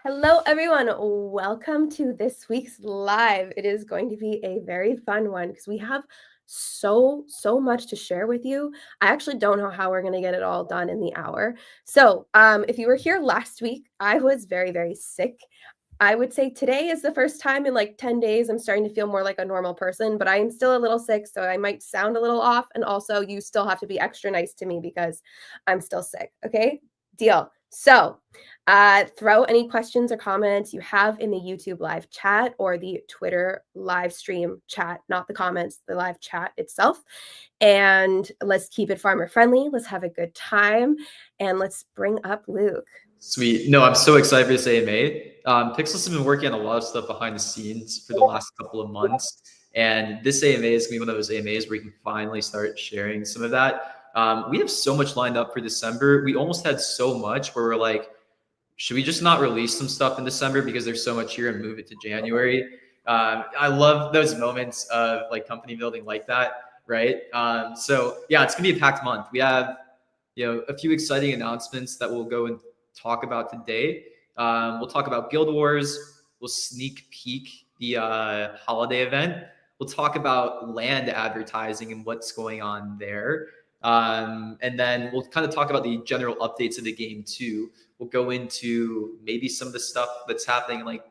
Hello, everyone. Welcome to this week's live. It is going to be a very fun one because we have so much to share with you. I actually don't know how we're going to get it all done in the hour. So if you were here last week, I was very sick. I would say today is the first time in like 10 days I'm starting to feel more like a normal person, but I am still a little sick, so I might sound a little off. And also, you still have to be extra nice to me because I'm still sick. Okay? Deal. So throw any questions or comments you have in the YouTube live chat or the Twitter live stream chat, not the comments, the live chat itself. And let's keep it farmer friendly. Let's have a good time. And let's bring up Luke. Sweet. No, I'm so excited for this AMA. Pixels have been working on a lot of stuff behind the scenes for the last couple of months. And this AMA is going to be one of those AMAs where we can finally start sharing some of that. We have so much lined up for December. We almost had so much where we're like, should we just not release some stuff in December because there's so much here and move it to January? I love those moments of like company building like that, right? So yeah, it's gonna be a packed month. We have a few exciting announcements that we'll go and talk about today. We'll talk about Guild Wars. We'll sneak peek the holiday event. We'll talk about land advertising and what's going on there. And then we'll kind of talk about the general updates of the game too. We'll go into maybe some of the stuff that's happening in like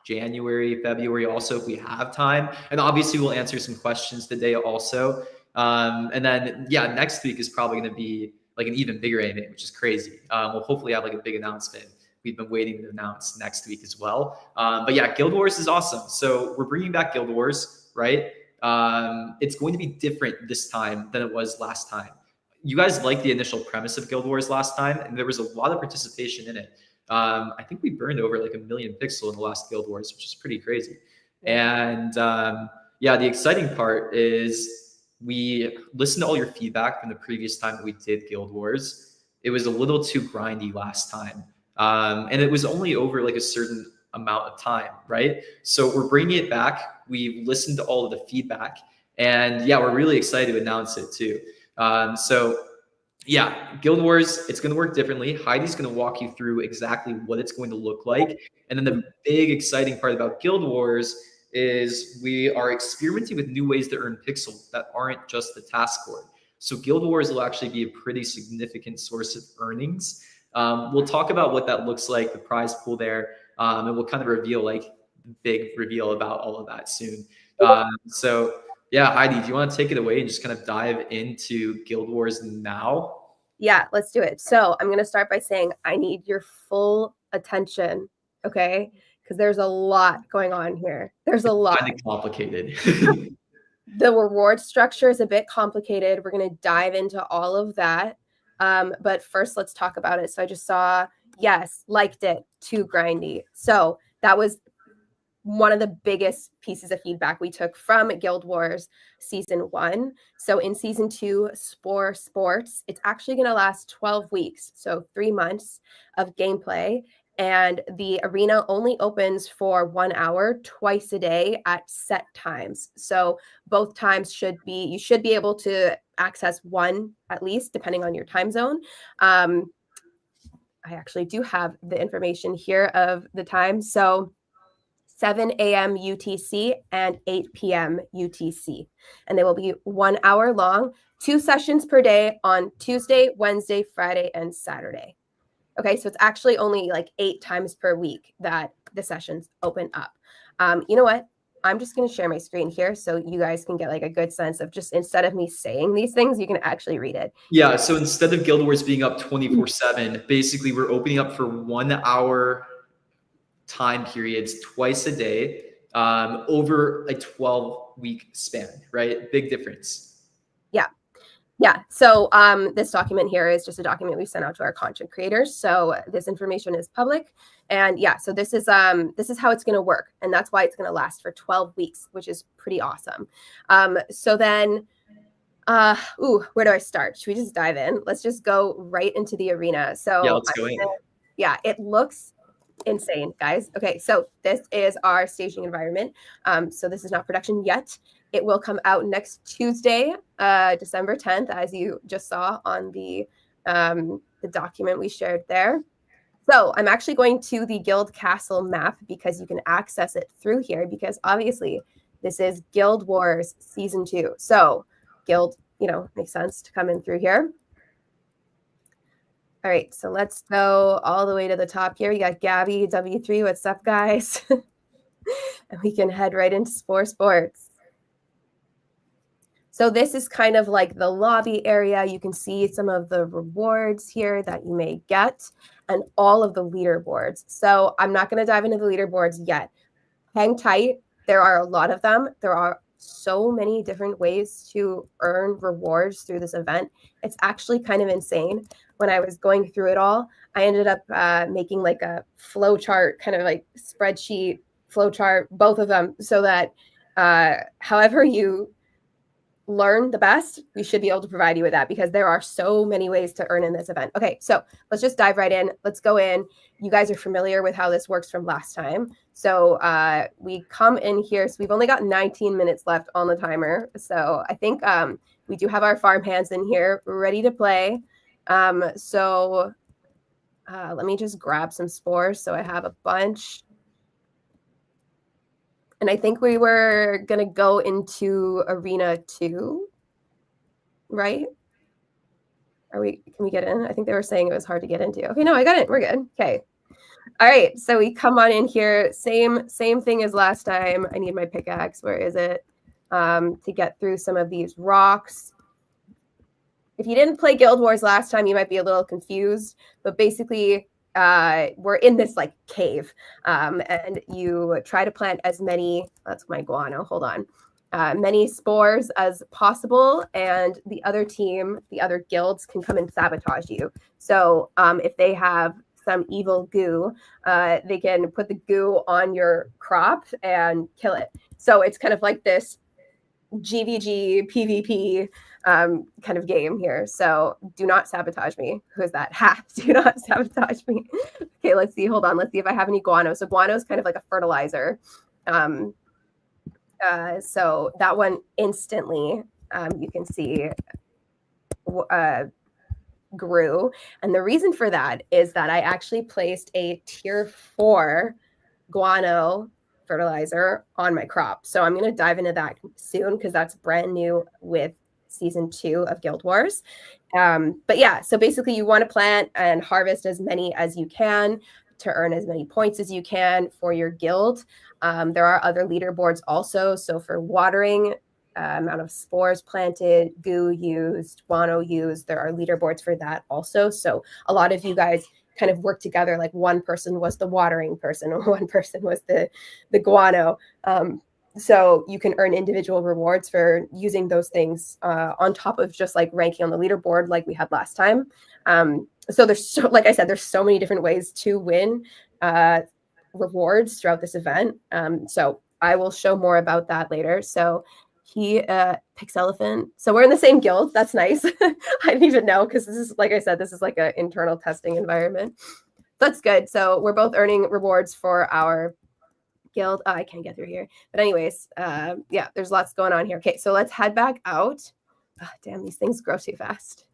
January, February also if we have time. And obviously we'll answer some questions today also. And then, yeah, next week is probably going to be like an even bigger AMA, which is crazy. We'll hopefully have like a big announcement. We've been waiting to announce next week as well. But yeah, Guild Wars is awesome. So we're bringing back Guild Wars, right? It's going to be different this time than it was last time. You guys liked the initial premise of Guild Wars last time, and there was a lot of participation in it. I think we burned over like 1 million pixel in the last Guild Wars, which is pretty crazy. And yeah, the exciting part is we listened to all your feedback from the previous time that we did Guild Wars. It was a little too grindy last time. And it was only over like a certain amount of time, right? So we're bringing it back. We listened to all of the feedback. And yeah, we're really excited to announce it too. So yeah, Guild Wars, it's going to work differently. Heidi's going to walk you through exactly what it's going to look like. And then the big exciting part about Guild Wars is we are experimenting with new ways to earn pixels that aren't just the task board. So Guild Wars will actually be a pretty significant source of earnings. We'll talk about what that looks like, the prize pool there, and we'll kind of reveal like the big reveal about all of that soon. So yeah, Heidi, do you want to take it away and just kind of dive into Guild Wars now? Yeah, let's do it. So I'm going to start by saying I need your full attention, okay? Because there's a lot going on here. There's a lot. Kind of complicated. The reward structure is a bit complicated. We're going to dive into all of that. But first, let's talk about it. So I just saw, yes, liked it, too grindy. So that was one of the biggest pieces of feedback we took from Guild Wars Season 1. So in Season 2, Spore Sports, it's actually going to last 12 weeks, so 3 months of gameplay. And the arena only opens for 1 hour twice a day at set times. So both times you should be able to access one at least, depending on your time zone. I actually do have the information here of the time. So 7 a.m. UTC and 8 p.m. UTC. And they will be 1 hour long, 2 sessions per day on Tuesday, Wednesday, Friday, and Saturday. Okay, so it's actually only like 8 times per week that the sessions open up. You know what? I'm just going to share my screen here so you guys can get like a good sense of just instead of me saying these things, you can actually read it. Yeah, so instead of Guild Wars being up 24/7, basically we're opening up for 1 hour time periods twice a day over a 12-week span, right? Big difference. Yeah. So this document here is just a document we sent out to our content creators. So this information is public. And yeah, so this is how it's going to work. And that's why it's going to last for 12 weeks, which is pretty awesome. So then, where do I start? Should we just dive in? Let's just go right into the arena. So yeah, let's go in. Yeah, it looks insane, guys. Okay, so this is our staging environment. So this is not production yet. It will come out next Tuesday, December 10th, as you just saw on the document we shared there. So I'm actually going to the Guild Castle map because you can access it through here, because obviously this is Guild Wars Season 2. So Guild, makes sense to come in through here. All right, so let's go all the way to the top here. We got Gabby, W3, what's up, guys? And we can head right into Spore Sports. So this is kind of like the lobby area. You can see some of the rewards here that you may get and all of the leaderboards. So I'm not going to dive into the leaderboards yet. Hang tight. There are a lot of them. There are so many different ways to earn rewards through this event. It's actually kind of insane. When I was going through it all, I ended up making like a flow chart, kind of like spreadsheet flow chart, both of them, so that however you learn the best, we should be able to provide you with that, because there are so many ways to earn in this event. Okay, so let's just dive right in. Let's go in. You guys are familiar with how this works from last time. So we come in here. So we've only got 19 minutes left on the timer. So I think we do have our farm hands in here ready to play. So let me just grab some spores. So I have a bunch. And I think we were going to go into Arena 2, right? Can we get in? I think they were saying it was hard to get into. Okay, no, I got it. We're good. Okay. All right, so we come on in here. Same thing as last time. I need my pickaxe. Where is it? To get through some of these rocks. If you didn't play Guild Wars last time, you might be a little confused. But basically, we're in this like cave, and you try to plant as many, that's my guano, hold on, many spores as possible, and the other team, the other guilds can come and sabotage you. So if they have some evil goo, they can put the goo on your crop and kill it. So it's kind of like this GVG PvP kind of game here. So do not sabotage me. Who is that? Ha! Do not sabotage me. Okay, let's see. Hold on. Let's see if I have any guano. So guano is kind of like a fertilizer. So that one instantly, you can see, grew. And the reason for that is that I actually placed a tier 4 guano fertilizer on my crop. So I'm going to dive into that soon, because that's brand new with Season 2 of Guild Wars. But yeah, so basically you want to plant and harvest as many as you can to earn as many points as you can for your guild. There are other leaderboards also. So for watering, amount of spores planted, goo used, guano used, there are leaderboards for that also. So a lot of you guys kind of work together, like one person was the watering person or one person was the guano. So you can earn individual rewards for using those things on top of just like ranking on the leaderboard like we had last time. So there's like I said, there's so many different ways to win rewards throughout this event. So I will show more about that later. So he picks elephant. So we're in the same guild. That's nice. I didn't even know, because this is, like I said, this is like an internal testing environment. That's good. So we're both earning rewards for our guild. I can't get through here. But anyways, yeah, there's lots going on here. Okay, so let's head back out. Oh, damn, these things grow too fast.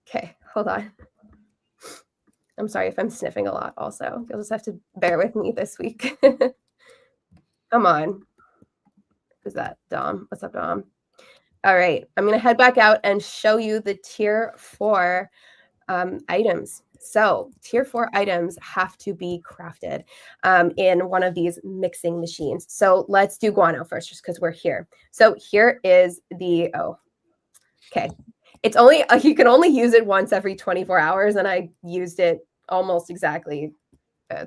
Okay, hold on. I'm sorry if I'm sniffing a lot also. You'll just have to bear with me this week. Come on. Who's that? Dom. What's up, Dom? All right. I'm going to head back out and show you the tier 4 items. So tier 4 items have to be crafted in one of these mixing machines. So let's do guano first, just because we're here. So here is the, okay. It's only, you can only use it once every 24 hours. And I used it almost exactly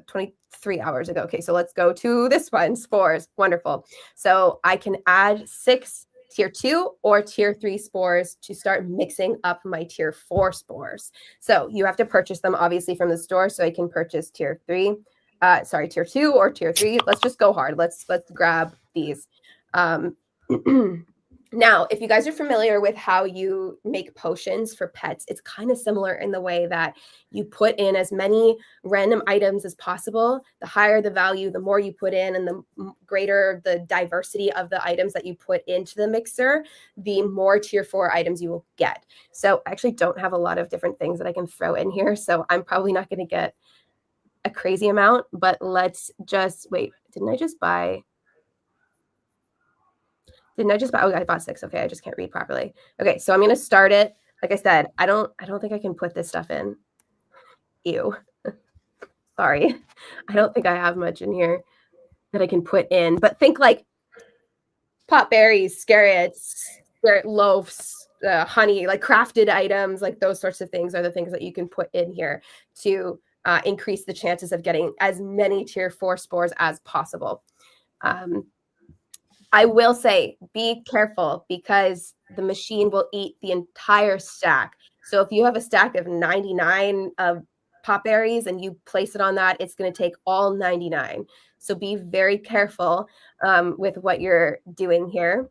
23 hours ago. Okay, so let's go to this one, spores. Wonderful. So I can add 6 tier 2 or tier 3 spores to start mixing up my tier 4 spores. So you have to purchase them obviously from the store. So I can purchase tier 2 or tier 3. Let's just go hard. Let's grab these. Now, if you guys are familiar with how you make potions for pets, it's kind of similar in the way that you put in as many random items as possible. The higher the value, the more you put in, and the greater the diversity of the items that you put into the mixer, the more tier 4 items you will get. So I actually don't have a lot of different things that I can throw in here, so I'm probably not going to get a crazy amount, but let's just wait. Didn't I just buy? Oh, I bought 6. Okay, I just can't read properly. Okay, so I'm gonna start it. Like I said, I don't think I can put this stuff in. Ew. Sorry. I don't think I have much in here that I can put in. But think like pot berries, scarrots, loaves, honey, like crafted items, like those sorts of things are the things that you can put in here to increase the chances of getting as many tier 4 spores as possible. I will say, be careful because the machine will eat the entire stack. So if you have a stack of 99 of pop berries and you place it on that, it's going to take all 99. So be very careful with what you're doing here.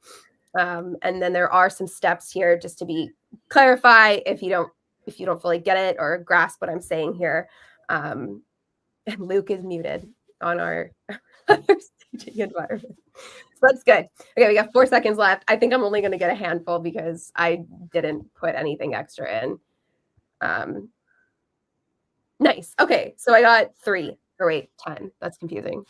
And then there are some steps here just to be clarify if you don't fully get it or grasp what I'm saying here. And Luke is muted on our staging environment. So that's good. Okay, we got 4 seconds left. I think I'm only going to get a handful because I didn't put anything extra in. Nice. Okay, so I got 3. Or wait, 10. That's confusing.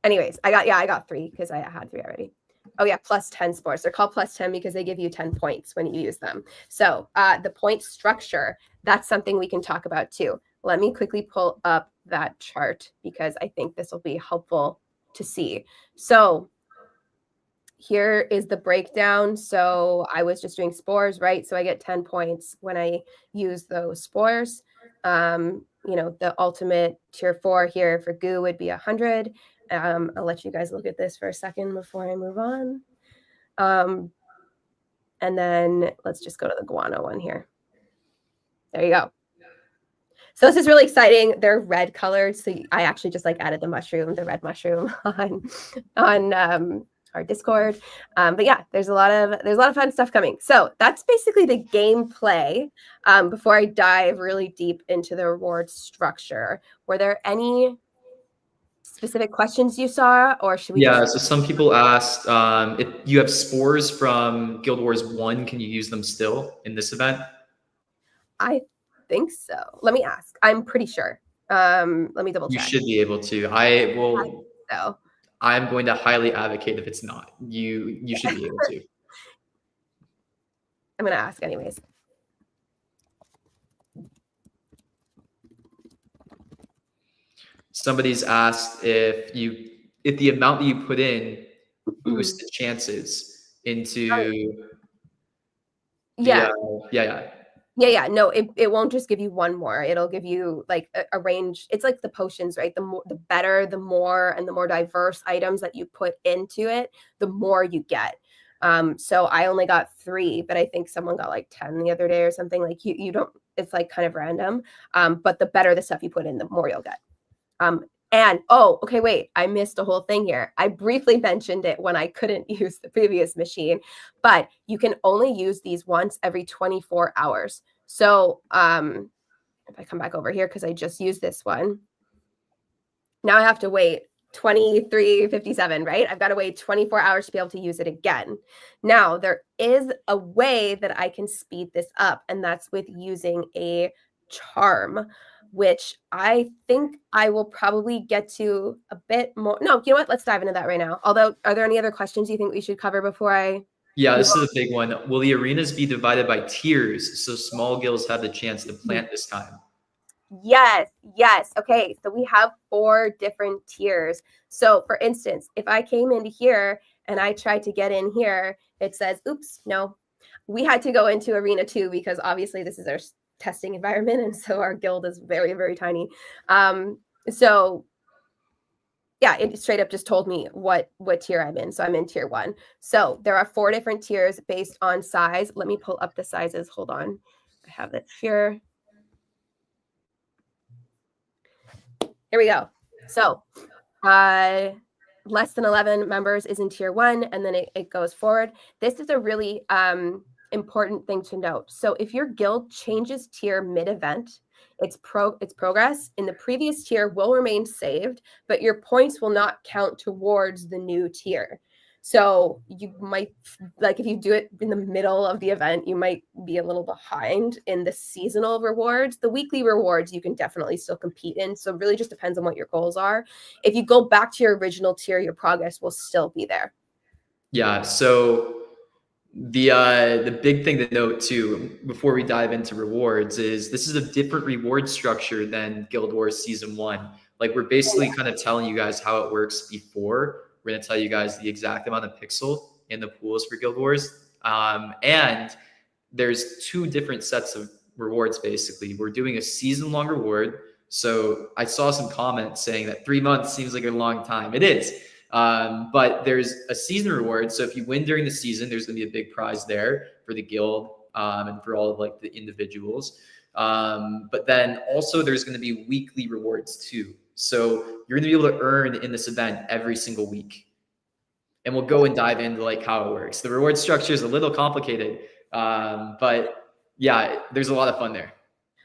Anyways, I got 3 because I had 3 already. Oh yeah, plus 10 spores. They're called plus 10 because they give you 10 points when you use them. So the point structure, that's something we can talk about too. Let me quickly pull up that chart because I think this will be helpful to see. So here is the breakdown. So I was just doing spores, right? So I get 10 points when I use those spores. The ultimate tier 4 here for goo would be 100. I'll let you guys look at this for a second before I move on. And then let's just go to the guano one here. There you go. So this is really exciting. They're red colored. So I actually just added the red mushroom on our Discord. But yeah, there's a lot of fun stuff coming. So that's basically the gameplay. Before I dive really deep into the reward structure, were there any specific questions you saw, or should we? Yeah, so some people asked if you have spores from Guild Wars 1, can you use them still in this event? I think so. Let me ask. I'm pretty sure. Let me double check. You should be able to. I will. So I'm going to highly advocate if it's not. You should be able to. I'm going to ask anyways. Somebody's asked if the amount that you put in boosts the chances into yeah. Yeah. No, it won't just give you one more. It'll give you a range. It's like the potions, right? The better, the more, and the more diverse items that you put into it, the more you get. So I only got 3, but I think someone got 10 the other day or something. You don't, it's kind of random. But the better the stuff you put in, the more you'll get. And okay, wait, I missed a whole thing here. I briefly mentioned it when I couldn't use the previous machine, but you can only use these once every 24 hours. So if I come back over here, because I just used this one, now I have to wait 23:57, right? I've got to wait 24 hours to be able to use it again. Now, there is a way that I can speed this up, and that's with using a charm, which I think I will probably get to a bit more. No, you know what? Let's dive into that right now. Although, are there any other questions you think we should cover before I? Yeah, this is a big one. Will the arenas be divided by tiers so small guilds have the chance to plant this time? Yes. Okay, so we have 4 different tiers. So for instance, if I came into here and I tried to get in here, it says, oops, no. We had to go into Arena 2 because obviously this is our testing environment, and so our guild is very, very tiny. So yeah, it straight up just told me what tier I'm in. So I'm in tier 1. So there are 4 different tiers based on size. Let me pull up the sizes. Hold on. I have it here. Here we go. So less than 11 members is in tier 1, and then it goes forward. This is a really important thing to note. So if your guild changes tier mid-event, its progress in the previous tier will remain saved, but your points will not count towards the new tier. So you might, like, if you do it in the middle of the event, you might be a little behind in the seasonal rewards. The weekly rewards you can definitely still compete in. So it really just depends on what your goals are. If you go back to your original tier, your progress will still be there. Yeah. So the big thing to note too, before we dive into rewards, is this is a different reward structure than Guild Wars Season 1. Like, we're basically kind of telling you guys how it works before. We're going to tell you guys the exact amount of pixel in the pools for Guild Wars. And there's two different sets of rewards, basically. We're doing a season-long reward. So I saw some comments saying that 3 months seems like a long time. It is. But there's a season reward. So if you win during the season, there's going to be a big prize there for the guild and for all of like the individuals. But then also there's going to be weekly rewards too. So you're going to be able to earn in this event every single week. And we'll go and dive into like how it works. The reward structure is a little complicated, but yeah, there's a lot of fun there.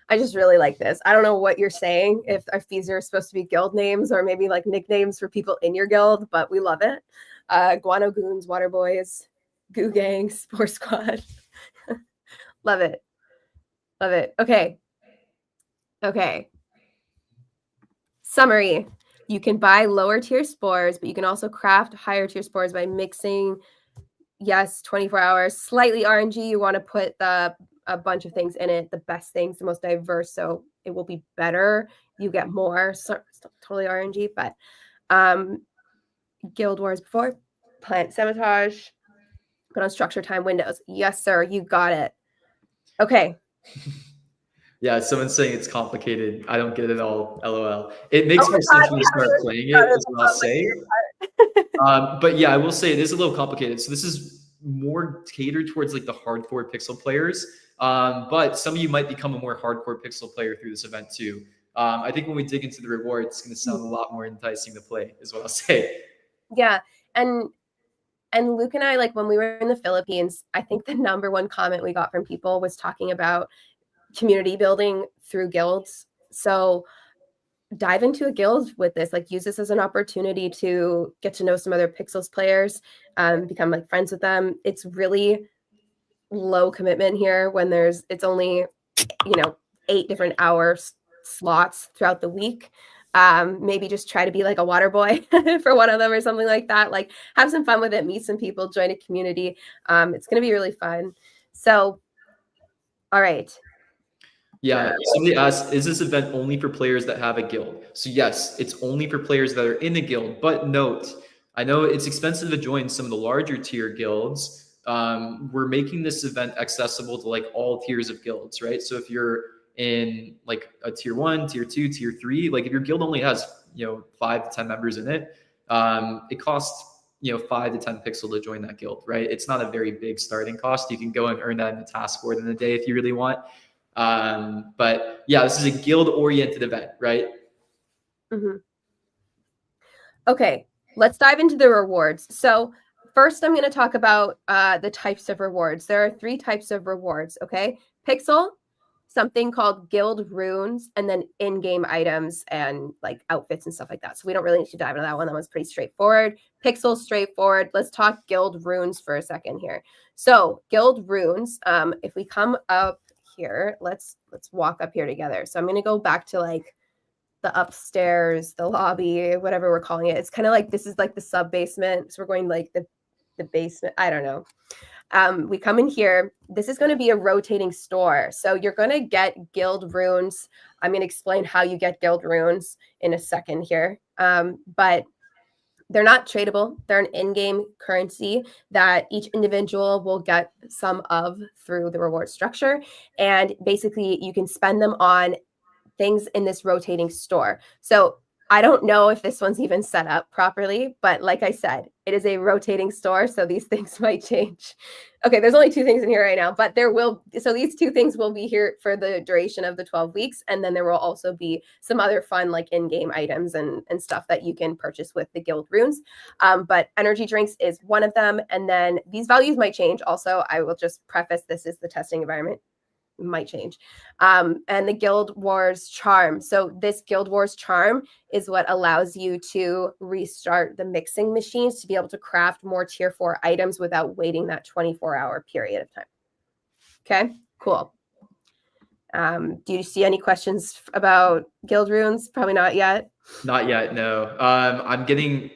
I just really like this. I don't know what you're saying, if these are supposed to be guild names or maybe like nicknames for people in your guild, but we love it. Guano Goons, Water Boys, Goo Gang, Spore Squad. Love it. Love it. Okay. Summary. You can buy lower tier spores, but you can also craft higher tier spores by mixing, yes, 24 hours, slightly RNG. You want to put a bunch of things in it, the best things, the most diverse, so it will be better. You get more. So, totally RNG, but Guild Wars before, Plant Sabotage, put on structure time windows. Yes, sir, you got it. Okay. Yeah, someone's saying it's complicated. I don't get it all. LOL. It makes more sense when you start playing it, is what I'll say. But yeah, I will say it is a little complicated. So this is more catered towards like the hardcore pixel players. But some of you might become a more hardcore pixel player through this event too. I think when we dig into the rewards, it's going to sound a lot more enticing to play, is what I'll say. Yeah, and Luke and I, like when we were in the Philippines, I think the number one comment we got from people was talking about community building through guilds. So dive into a guild with this, like use this as an opportunity to get to know some other Pixels players, become like friends with them. It's really low commitment here when it's only, 8 different hours slots throughout the week. Maybe just try to be like a water boy for one of them or something like that. Like have some fun with it, meet some people, join a community. It's going to be really fun. So, all right. Yeah, somebody asked, is this event only for players that have a guild? So yes, it's only for players that are in a guild. But note, I know it's expensive to join some of the larger tier guilds. We're making this event accessible to like all tiers of guilds, right? So if you're in like a tier 1, tier 2, tier 3, like if your guild only has 5 to 10 members in it, it costs 5 to 10 pixel to join that guild, right? It's not a very big starting cost. You can go and earn that in the task board in a day if you really want. But yeah, this is a guild oriented event, right? Mm-hmm. Okay, let's dive into the rewards. So first I'm going to talk about the types of rewards. There are 3 types of rewards, okay? Pixel, something called guild runes, and then in-game items and like outfits and stuff like that. So we don't really need to dive into that one. That one's pretty straightforward. Pixel, straightforward. Let's talk guild runes for a second here. So guild runes, if we come up here, let's walk up here together. So I'm going to go back to like the upstairs, the lobby, whatever we're calling it. It's kind of like, this is like the sub basement. So we're going like the basement. I don't know. We come in here. This is going to be a rotating store. So you're going to get guild runes. I'm going to explain how you get guild runes in a second here. But they're not tradable. They're an in-game currency that each individual will get some of through the reward structure. And basically you can spend them on things in this rotating store. So I don't know if this one's even set up properly, but like I said, it is a rotating store, so these things might change. Okay, there's only 2 things in here right now, but so these 2 things will be here for the duration of the 12 weeks, and then there will also be some other fun like in-game items and stuff that you can purchase with the guild runes. But energy drinks is one of them, and then these values might change. Also, I will just preface this is the testing environment. Might change. And the Guild Wars charm. So this Guild Wars charm is what allows you to restart the mixing machines to be able to craft more tier 4 items without waiting that 24-hour period of time. Okay, cool. Do you see any questions about guild runes? Probably not yet. Not yet, no. I'm getting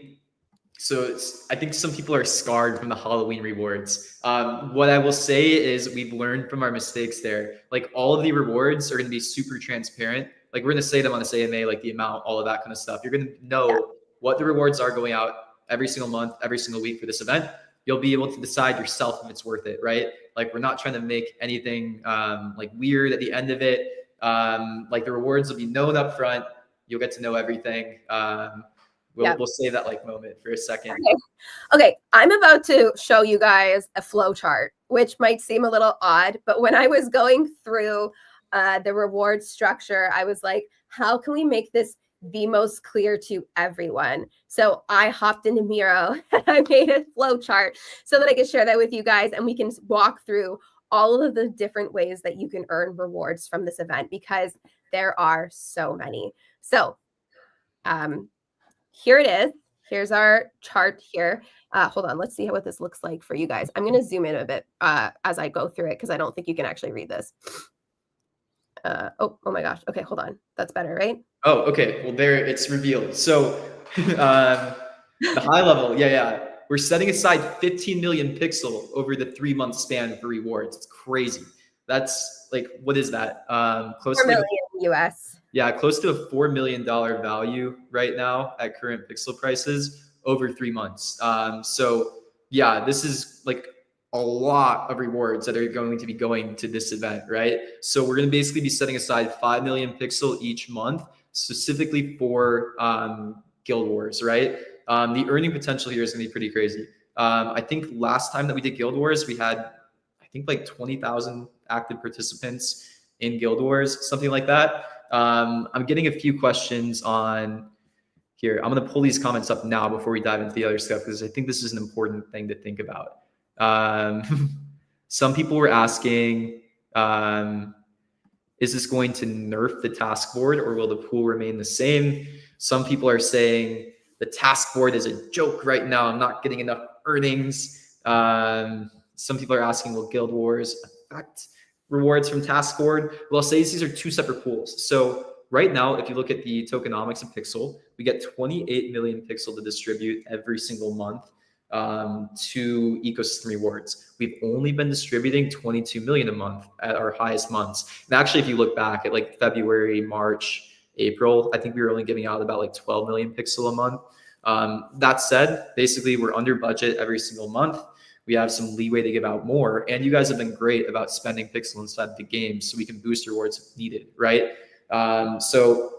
I think some people are scarred from the Halloween rewards. What I will say is we've learned from our mistakes there. Like all of the rewards are going to be super transparent. Like we're going to say them on this AMA, like the amount, all of that kind of stuff. You're going to know what the rewards are going out every single month, every single week for this event. You'll be able to decide yourself if it's worth it, right? Like we're not trying to make anything like weird at the end of it. Like the rewards will be known up front. You'll get to know everything. We'll save that like moment for a second. Okay, I'm about to show you guys a flow chart, which might seem a little odd, but when I was going through the reward structure, I was like, how can we make this the most clear to everyone? So I hopped into Miro and I made a flow chart so that I could share that with you guys and we can walk through all of the different ways that you can earn rewards from this event because there are so many. So here it is. Here's our chart here. Hold on. Let's see what this looks like for you guys. I'm going to zoom in a bit as I go through it because I don't think you can actually read this. Oh my gosh. Okay, hold on. That's better, right? Oh, okay. Well, there it's revealed. So the high level, yeah. We're setting aside 15 million pixel over the 3-month span for rewards. It's crazy. That's like, what is that? Close 4 to million US. Yeah, close to a $4 million value right now at current pixel prices over 3 months. So yeah, this is like a lot of rewards that are going to be going to this event, right? So we're going to basically be setting aside 5 million pixel each month specifically for Guild Wars, right? The earning potential here is going to be pretty crazy. I think last time that we did Guild Wars, we had, I think like 20,000 active participants in Guild Wars, something like that. I'm getting a few questions on here. I'm going to pull these comments up now before we dive into the other stuff because I think this is an important thing to think about. Some people were asking, is this going to nerf the task board or will the pool remain the same? Some people are saying the task board is a joke right now. I'm not getting enough earnings. Some people are asking, will Guild Wars affect rewards from task board? Well, I'll say these are 2 separate pools. So right now, if you look at the tokenomics of Pixel, we get 28 million Pixel to distribute every single month to ecosystem rewards. We've only been distributing 22 million a month at our highest months. And actually, if you look back at like February, March, April, I think we were only giving out about like 12 million Pixel a month. That said, basically we're under budget every single month. We have some leeway to give out more. And you guys have been great about spending pixel inside the game so we can boost rewards if needed, right? So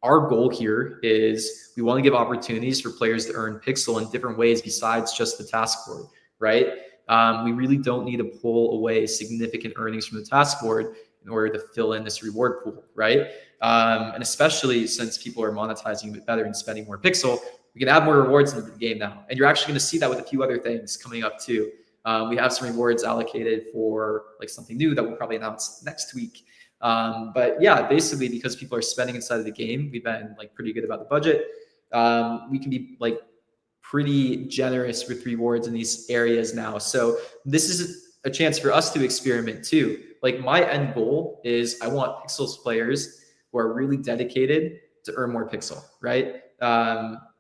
our goal here is we want to give opportunities for players to earn pixel in different ways besides just the task board, right? We really don't need to pull away significant earnings from the task board in order to fill in this reward pool, right? And especially since people are monetizing a bit better and spending more pixel, we can add more rewards into the game now. And you're actually going to see that with a few other things coming up too. We have some rewards allocated for like something new that we'll probably announce next week. But yeah, basically because people are spending inside of the game, we've been like pretty good about the budget. We can be like pretty generous with rewards in these areas now. So this is a chance for us to experiment too. Like my end goal is I want Pixels players who are really dedicated to earn more pixel, right?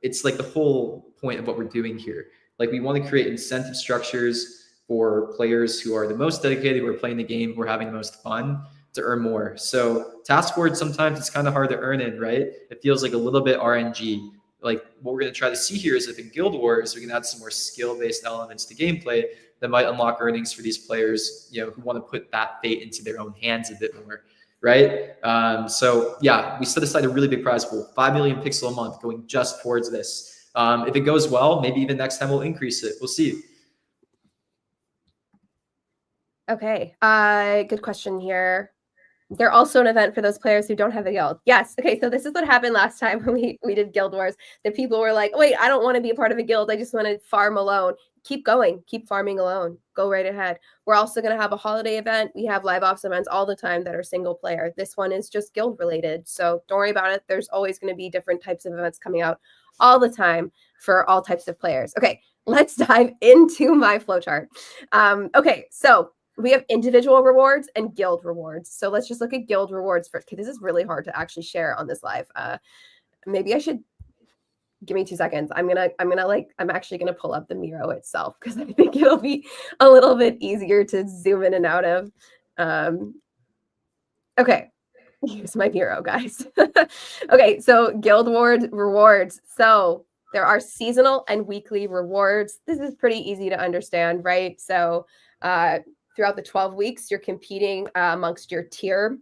It's like the whole point of what we're doing here. Like we want to create incentive structures for players who are the most dedicated, who are playing the game, who are having the most fun to earn more. So task board, sometimes it's kind of hard to earn in, right? It feels like a little bit RNG. Like what we're going to try to see here is if in Guild Wars, we can add some more skill-based elements to gameplay that might unlock earnings for these players, you know, who want to put that fate into their own hands a bit more, right? So yeah, we set aside a really big prize pool, 5 million pixel a month going just towards this. If it goes well, maybe even next time we'll increase it. We'll see. Okay, good question here. They're also an event for those players who don't have a guild. Yes. Okay. So this is what happened last time when we did Guild Wars. The people were like, wait, I don't want to be a part of a guild. I just want to farm alone. Keep going. Keep farming alone. Go right ahead. We're also going to have a holiday event. We have live ops events all the time that are single player. This one is just guild related. So don't worry about it. There's always going to be different types of events coming out all the time for all types of players. Okay. Let's dive into my flowchart. Okay. So we have individual rewards and guild rewards. So let's just look at guild rewards first. Okay, this is really hard to actually share on this live. Maybe I should give me 2 seconds. I'm actually gonna pull up the Miro itself because I think it'll be a little bit easier to zoom in and out of. Okay, here's my Miro, guys. Okay, so guild rewards. So there are seasonal and weekly rewards. This is pretty easy to understand, right? So throughout the 12 weeks, you're competing amongst your tier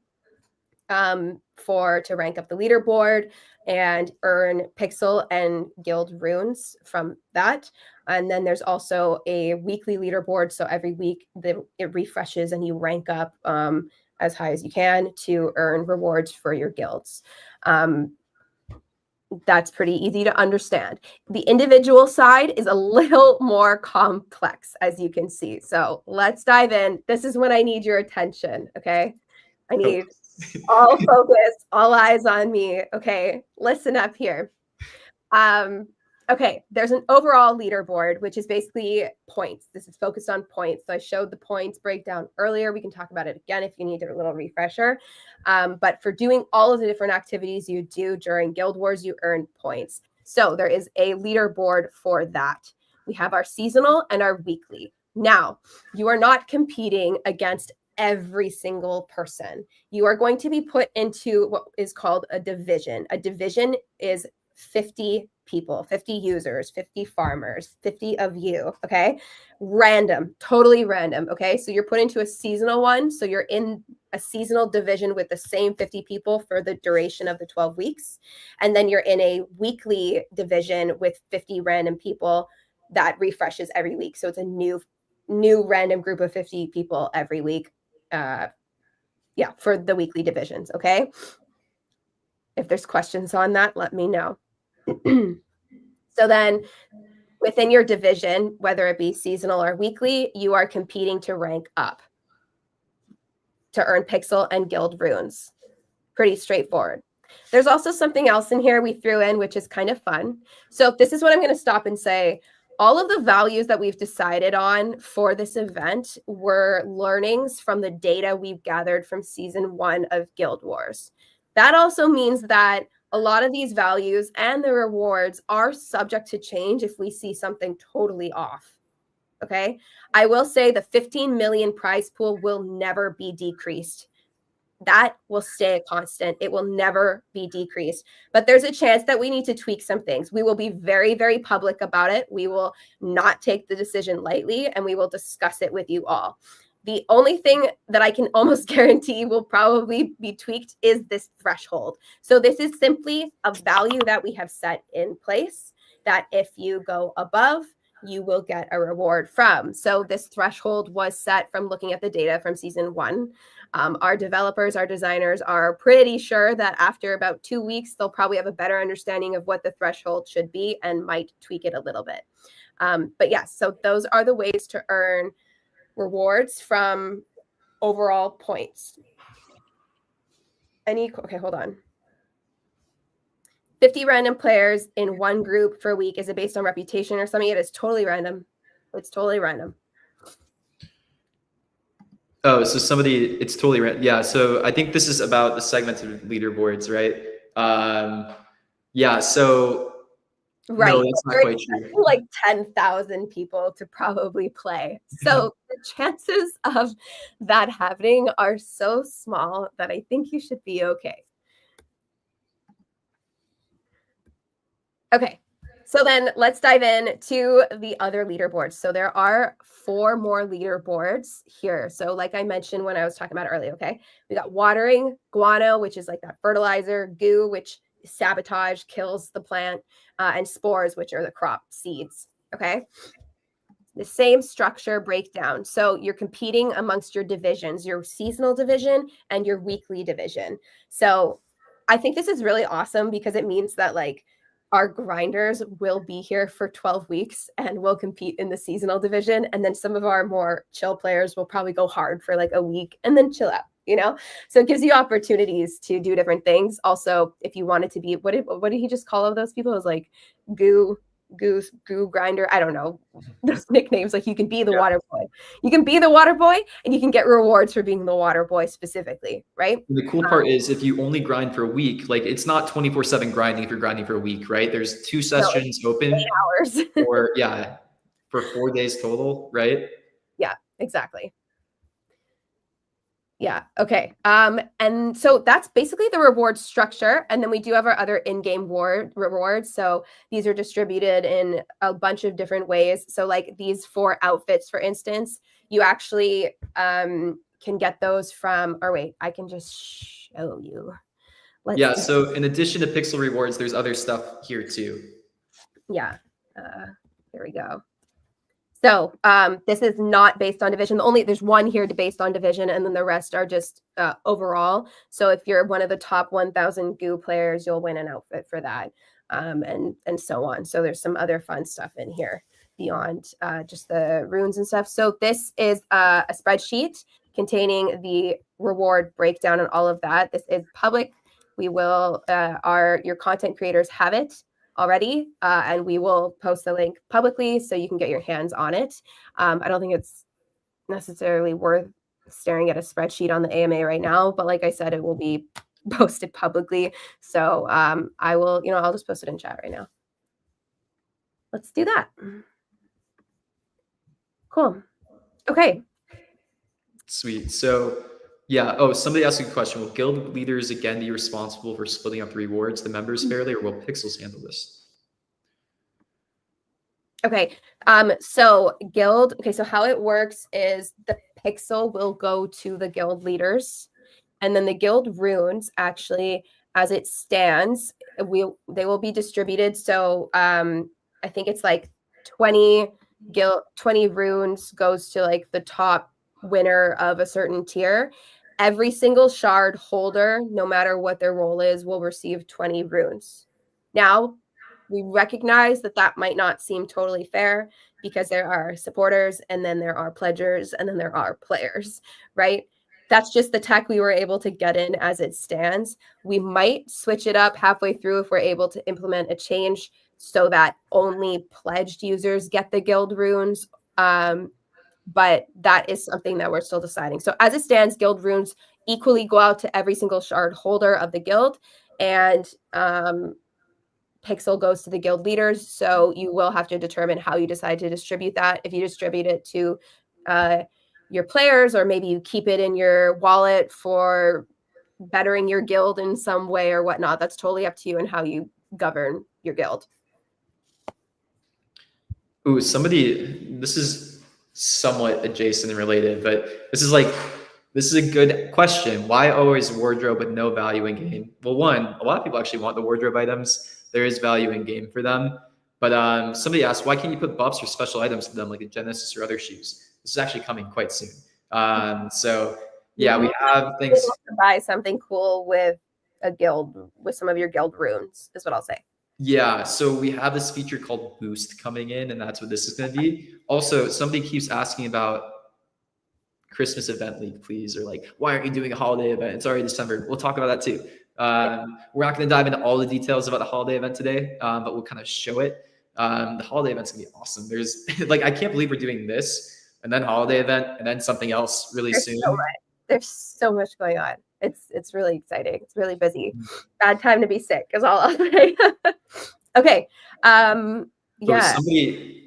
to rank up the leaderboard and earn pixel and guild runes from that. And then there's also a weekly leaderboard. So every week it refreshes and you rank up as high as you can to earn rewards for your guilds. That's pretty easy to understand. The individual side is a little more complex, as you can see. So let's dive in. This is when I need your attention, okay? I need all focus, all eyes on me, okay? Listen up here. Okay, there's an overall leaderboard, which is basically points. This is focused on points. So I showed the points breakdown earlier. We can talk about it again if you need a little refresher. But for doing all of the different activities you do during Guild Wars, you earn points. So there is a leaderboard for that. We have our seasonal and our weekly. Now, you are not competing against every single person. You are going to be put into what is called a division. A division is 50 people, 50 users, 50 farmers, 50 of you, okay? Random, totally random, okay? So you're put into a seasonal one. So you're in a seasonal division with the same 50 people for the duration of the 12 weeks. And then you're in a weekly division with 50 random people that refreshes every week. So it's a new random group of 50 people every week. For the weekly divisions, okay? If there's questions on that, let me know. So then within your division, whether it be seasonal or weekly, you are competing to rank up to earn pixel and guild runes. Pretty straightforward. There's also something else in here we threw in, which is kind of fun. So this is what I'm going to stop and say. All of the values that we've decided on for this event were learnings from the data we've gathered from season 1 of Guild Wars. That also means that a lot of these values and the rewards are subject to change if we see something totally off. Okay. I will say the 15 million prize pool will never be decreased. That will stay a constant. It will never be decreased. But there's a chance that we need to tweak some things. We will be very, very public about it. We will not take the decision lightly, and we will discuss it with you all. The only thing that I can almost guarantee will probably be tweaked is this threshold. So this is simply a value that we have set in place that if you go above, you will get a reward from. So this threshold was set from looking at the data from season 1. Our developers, our designers are pretty sure that after about 2 weeks, they'll probably have a better understanding of what the threshold should be and might tweak it a little bit. But yes, so those are the ways to earn rewards from overall points. Okay, hold on. 50 random players in one group for a week. Is it based on reputation or something? It is totally random. It's totally random. Oh, so it's totally random. Yeah, so I think this is about the segmented leaderboards, right? Yeah, so right. No, that's not quite true. Like 10,000 people to probably play. So the chances of that happening are so small that I think you should be okay. Okay, So then let's dive in to the other leaderboards. So there are 4 more leaderboards here. So like I mentioned when I was talking about earlier, okay, we got watering, guano, which is like that fertilizer, goo, which sabotage, kills the plant, and spores, which are the crop seeds. Okay. The same structure breakdown. So you're competing amongst your divisions, your seasonal division and your weekly division. So I think this is really awesome because it means that like our grinders will be here for 12 weeks and will compete in the seasonal division. And then some of our more chill players will probably go hard for like a week and then chill out, you know? So it gives you opportunities to do different things. Also, if you wanted to be, what did he just call all those people? It was like goo grinder. I don't know those nicknames. Like you can be the water boy. You can be the water boy and you can get rewards for being the water boy specifically, right? The cool part is if you only grind for a week, like it's not 24/7 grinding if you're grinding for a week, right? There's 2 sessions open 8 hours. for 4 days total, right? Yeah, exactly. Yeah. Okay. And so that's basically the reward structure. And then we do have our other in-game rewards. So these are distributed in a bunch of different ways. So like these 4 outfits, for instance, you actually can get those from, or wait, I can just show you. So in addition to pixel rewards, there's other stuff here too. Yeah. Here we go. So this is not based on division. There's one here based on division, and then the rest are just overall. So if you're one of the top 1,000 goo players, you'll win an outfit for that, and so on. So there's some other fun stuff in here beyond just the runes and stuff. So this is a spreadsheet containing the reward breakdown and all of that. This is public. We will your content creators have it already, and we will post the link publicly so you can get your hands on it. I don't think it's necessarily worth staring at a spreadsheet on the AMA right now, but like I said, it will be posted publicly. So I will, I'll just post it in chat right now. Let's do that. Cool. Okay. Sweet. So somebody asked a question. Will guild leaders again be responsible for splitting up the rewards, the members fairly, or will Pixels handle this? Okay. So guild. Okay. So how it works is the pixel will go to the guild leaders, and then the guild runes actually, as it stands, they will be distributed. So I think it's like 20 runes goes to like the top winner of a certain tier. Every single shard holder, no matter what their role is, will receive 20 runes. Now, we recognize that might not seem totally fair because there are supporters and then there are pledgers and then there are players, right? That's just the tech we were able to get in as it stands. We might switch it up halfway through if we're able to implement a change so that only pledged users get the guild runes. But that is something that we're still deciding. So as it stands, guild runes equally go out to every single shard holder of the guild, and Pixel goes to the guild leaders. So you will have to determine how you decide to distribute that. If you distribute it to your players, or maybe you keep it in your wallet for bettering your guild in some way or whatnot, that's totally up to you and how you govern your guild. Ooh, this is somewhat adjacent and related, but this is a good question. Why always wardrobe with no value in game? Well, one, a lot of people actually want the wardrobe items. There is value in game for them. But somebody asked, why can't you put buffs or special items to them like a Genesis or other shoes? This is actually coming quite soon. We have things. To buy something cool with a guild, with some of your guild runes, is what I'll say. Yeah, so we have this feature called Boost coming in, and that's what this is going to be. Also, somebody keeps asking about Christmas event league, please, or like, why aren't you doing a holiday event? It's already December. We'll talk about that too. We're not going to dive into all the details about the holiday event today, but we'll kind of show it. The holiday event's going to be awesome. There's I can't believe we're doing this, and then holiday event, and then something else really soon. There's so much going on. It's really exciting. It's really busy. Bad time to be sick is all I'll say. Okay.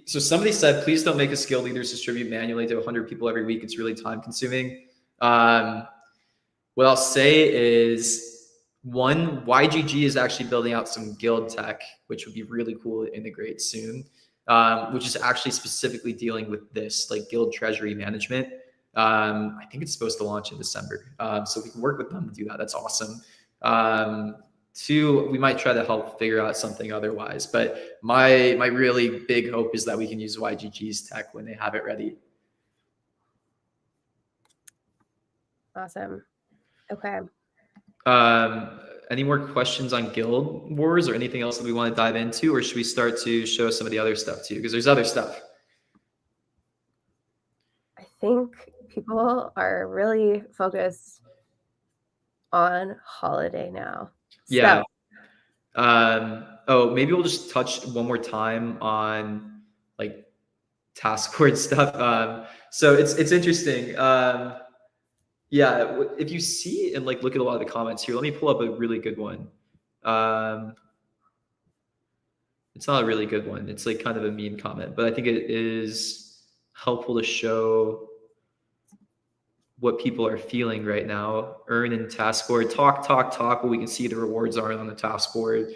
Somebody said, please don't make us guild leaders distribute manually to 100 people every week. It's really time consuming. What I'll say is One, YGG is actually building out some guild tech, which would be really cool to integrate soon, which is actually specifically dealing with this, like guild treasury management. I think it's supposed to launch in December. So we can work with them to do that. That's awesome. Two, we might try to help figure out something otherwise. But my really big hope is that we can use YGG's tech when they have it ready. Awesome. Okay. Any more questions on Guild Wars or anything else that we want to dive into, or should we start to show some of the other stuff too? Because there's other stuff. I think people are really focused on holiday now. Yeah. Oh, maybe we'll just touch one more time on like task board stuff. So it's interesting. Yeah, if you see and like look at a lot of the comments here, let me pull up a really good one. It's not a really good one. It's like kind of a mean comment, but I think it is helpful to show what people are feeling right now. Earn in task board, talk, but we can see the rewards aren't on the task board.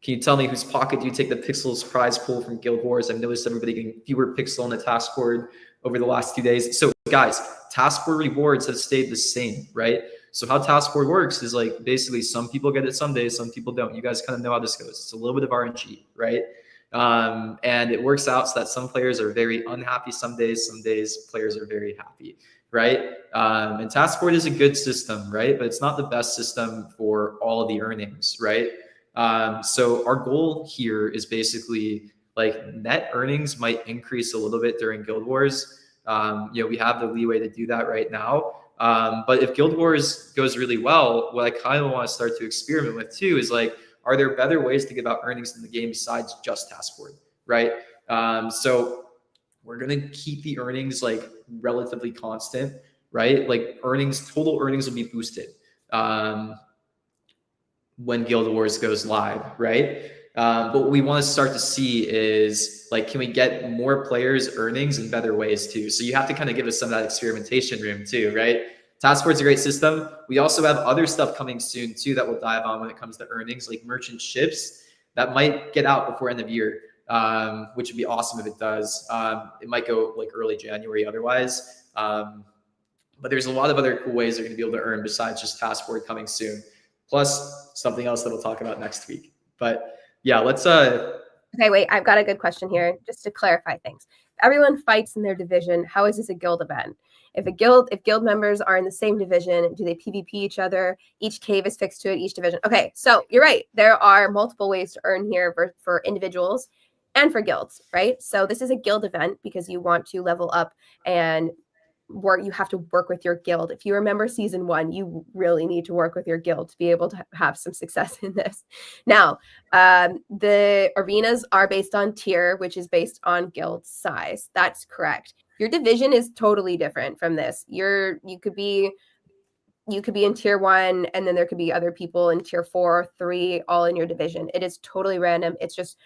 Can you tell me whose pocket do you take the pixels prize pool from Guild Wars? I've noticed everybody getting fewer pixel on the task board over the last 2 days. So guys, task board rewards have stayed the same, right? So how task board works is like basically some people get it some days, some people don't. You guys kind of know how this goes. It's a little bit of RNG, right? And it works out so that some players are very unhappy some days players are very happy, right? And task board is a good system, right? But it's not the best system for all of the earnings, right? So our goal here is basically like net earnings might increase a little bit during Guild Wars. We have the leeway to do that right now. But if Guild Wars goes really well, what I kind of want to start to experiment with too is like, are there better ways to give out earnings in the game besides just task board, right? So we're going to keep the earnings like relatively constant, right? Like total earnings will be boosted when Guild Wars goes live, right? But what we want to start to see is like, can we get more players' earnings in better ways too? So you have to kind of give us some of that experimentation room too, right? Task Board's a great system. We also have other stuff coming soon too that we'll dive on when it comes to earnings, like merchant ships that might get out before end of year, which would be awesome if it does. It might go like early January otherwise. But there's a lot of other cool ways they're going to be able to earn besides just Task Board coming soon. Plus something else that we'll talk about next week. But yeah, let's Okay, wait, I've got a good question here just to clarify things. If everyone fights in their division, how is this a guild event? If guild members are in the same division, do they PvP each other? Each cave is fixed to it, each division. Okay, so you're right. There are multiple ways to earn here for individuals and for guilds, right? So this is a guild event because you want to level up and you have to work with your guild. If you remember season 1, you really need to work with your guild to be able to have some success in this. Now, the arenas are based on tier, which is based on guild size. That's correct. Your division is totally different from this. You could be in tier 1, and then there could be other people in tier 4, 3, all in your division. It is totally random. It's just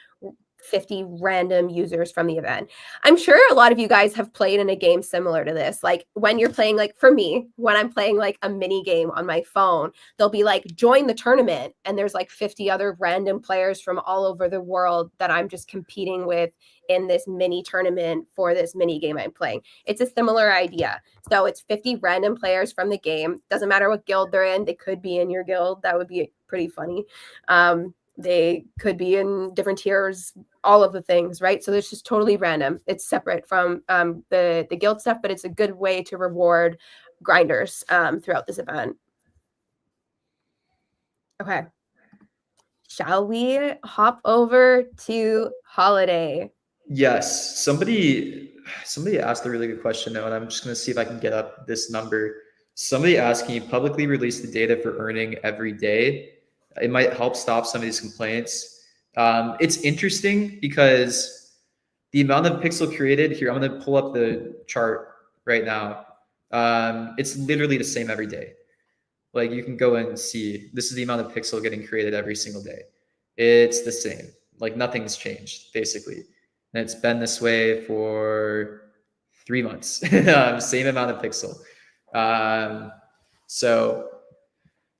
50 random users from the event. I'm sure a lot of you guys have played in a game similar to this. Like when you're playing, like for me, when I'm playing like a mini game on my phone, they'll be like, join the tournament. And there's like 50 other random players from all over the world that I'm just competing with in this mini tournament for this mini game I'm playing. It's a similar idea. So it's 50 random players from the game. Doesn't matter what guild they're in. They could be in your guild. That would be pretty funny. They could be in different tiers, all of the things, right? So it's just totally random. It's separate from the guild stuff, but it's a good way to reward grinders throughout this event. Okay. Shall we hop over to holiday? Yes. Somebody asked a really good question though, and I'm just going to see if I can get up this number. Somebody asked, can you publicly release the data for earning every day? It might help stop some of these complaints. It's interesting because the amount of pixel created here, I'm going to pull up the chart right now. It's literally the same every day. Like you can go and see, this is the amount of pixel getting created every single day. It's the same. Like nothing's changed basically. And it's been this way for 3 months. Same amount of pixel. So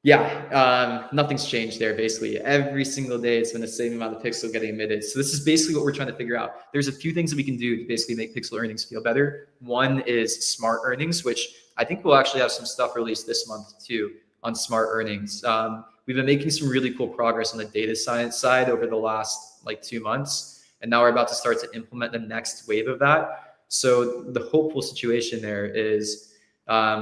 Yeah, nothing's changed there. Basically, every single day it's been the same amount of pixel getting emitted. So this is basically what we're trying to figure out. There's a few things that we can do to basically make pixel earnings feel better. One is smart earnings, which I think we'll actually have some stuff released this month too on smart earnings. We've been making some really cool progress on the data science side over the last like 2 months, and now we're about to start to implement the next wave of that. So the hopeful situation there is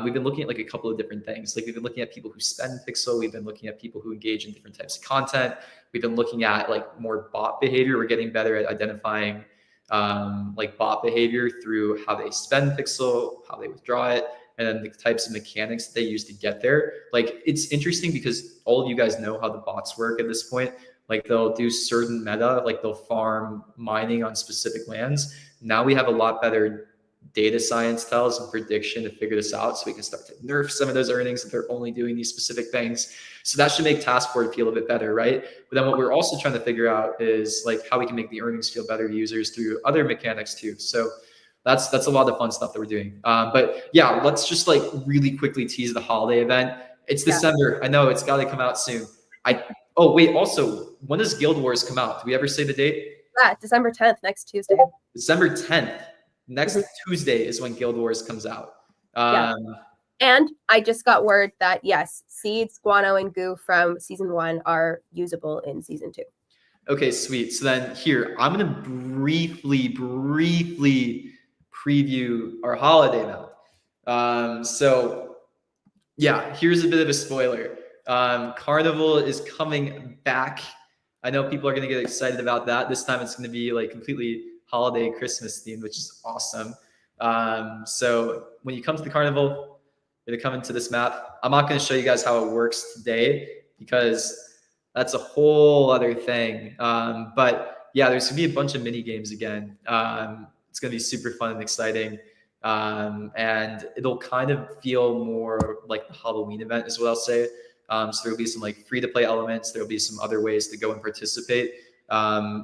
we've been looking at like a couple of different things. Like we've been looking at people who spend pixel. We've been looking at people who engage in different types of content. We've been looking at like more bot behavior. We're getting better at identifying like bot behavior through how they spend pixel, how they withdraw it, and then the types of mechanics that they use to get there. Like it's interesting because all of you guys know how the bots work at this point. Like they'll do certain meta, like they'll farm mining on specific lands. Now we have a lot better data science tells and prediction to figure this out, so we can start to nerf some of those earnings if they're only doing these specific things. So that should make Taskboard feel a bit better, right? But then what we're also trying to figure out is like how we can make the earnings feel better to users through other mechanics too. So that's a lot of fun stuff that we're doing. But yeah, let's just like really quickly tease the holiday event. It's December. I know it's got to come out soon. Oh wait, also, when does Guild Wars come out? Do we ever say the date? Yeah, December 10th, next Tuesday. December 10th. Next Tuesday is when Guild Wars comes out. And I just got word that yes, seeds, guano, and goo from season 1 are usable in season 2. Okay, sweet. So then here, I'm gonna briefly preview our holiday now. So yeah, here's a bit of a spoiler. Carnival is coming back. I know people are gonna get excited about that. This time it's gonna be like completely holiday Christmas themed, which is awesome. So when you come to the carnival, you're gonna come into this map. I'm not gonna show you guys how it works today because that's a whole other thing. But yeah, there's gonna be a bunch of mini games again. It's gonna be super fun and exciting. And it'll kind of feel more like the Halloween event is what I'll say. So there'll be some like free to play elements. There'll be some other ways to go and participate.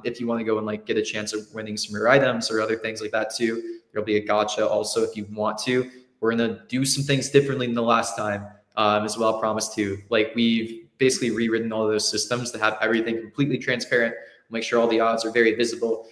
If you want to go and like get a chance of winning some rare items or other things like that too, there'll be a gacha also if you want to. We're gonna do some things differently than the last time, as well, promise to. Like we've basically rewritten all of those systems to have everything completely transparent, make sure all the odds are very visible,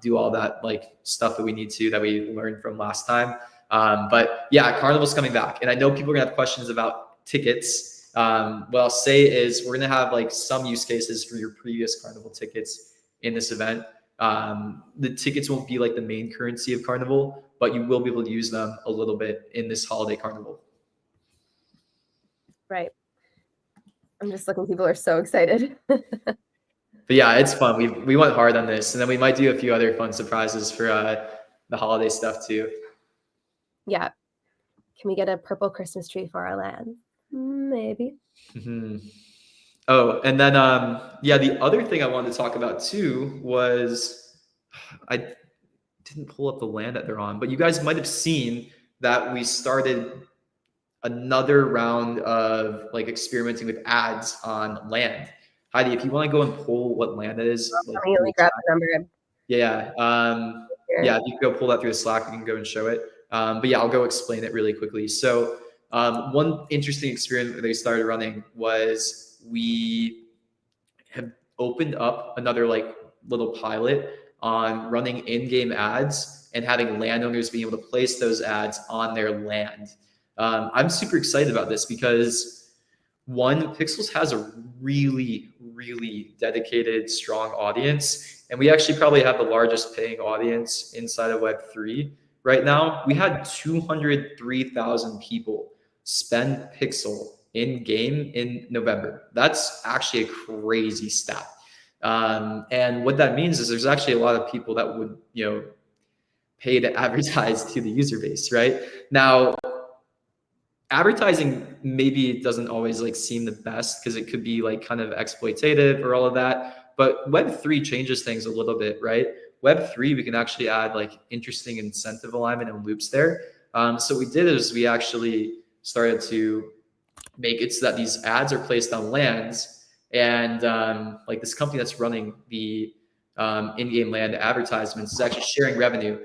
do all that like stuff that we need to that we learned from last time. But yeah, Carnival's coming back, and I know people are gonna have questions about tickets. What I'll say is we're going to have like some use cases for your previous Carnival tickets in this event. The tickets won't be like the main currency of Carnival, but you will be able to use them a little bit in this holiday Carnival. Right. I'm just looking, people are so excited. But yeah, it's fun. We went hard on this, and then we might do a few other fun surprises for the holiday stuff too. Yeah. Can we get a purple Christmas tree for our land? Maybe. Mm-hmm. Oh, and then yeah, the other thing I wanted to talk about too was I didn't pull up the land that they're on, but you guys might have seen that we started another round of like experimenting with ads on land. Heidi, if you want to go and pull what land it is, Let me grab the number. Yeah, yeah, if you can go pull that through the Slack, we can go and show it. But yeah, I'll go explain it really quickly. So one interesting experiment that they started running was we have opened up another like little pilot on running in-game ads and having landowners being able to place those ads on their land. I'm super excited about this because one, Pixels has a really dedicated, strong audience. And we actually probably have the largest paying audience inside of Web3 right now. We had 203,000 people spend Pixel in game in November. That's actually a crazy stat. And what that means is there's actually a lot of people that would, pay to advertise to the user base, right? Now, advertising maybe doesn't always like seem the best because it could be like kind of exploitative or all of that. But Web3 changes things a little bit, right? Web3, we can actually add like interesting incentive alignment and loops there. So what we did is we actually started to make it so that these ads are placed on lands, and like this company that's running the in-game land advertisements is actually sharing revenue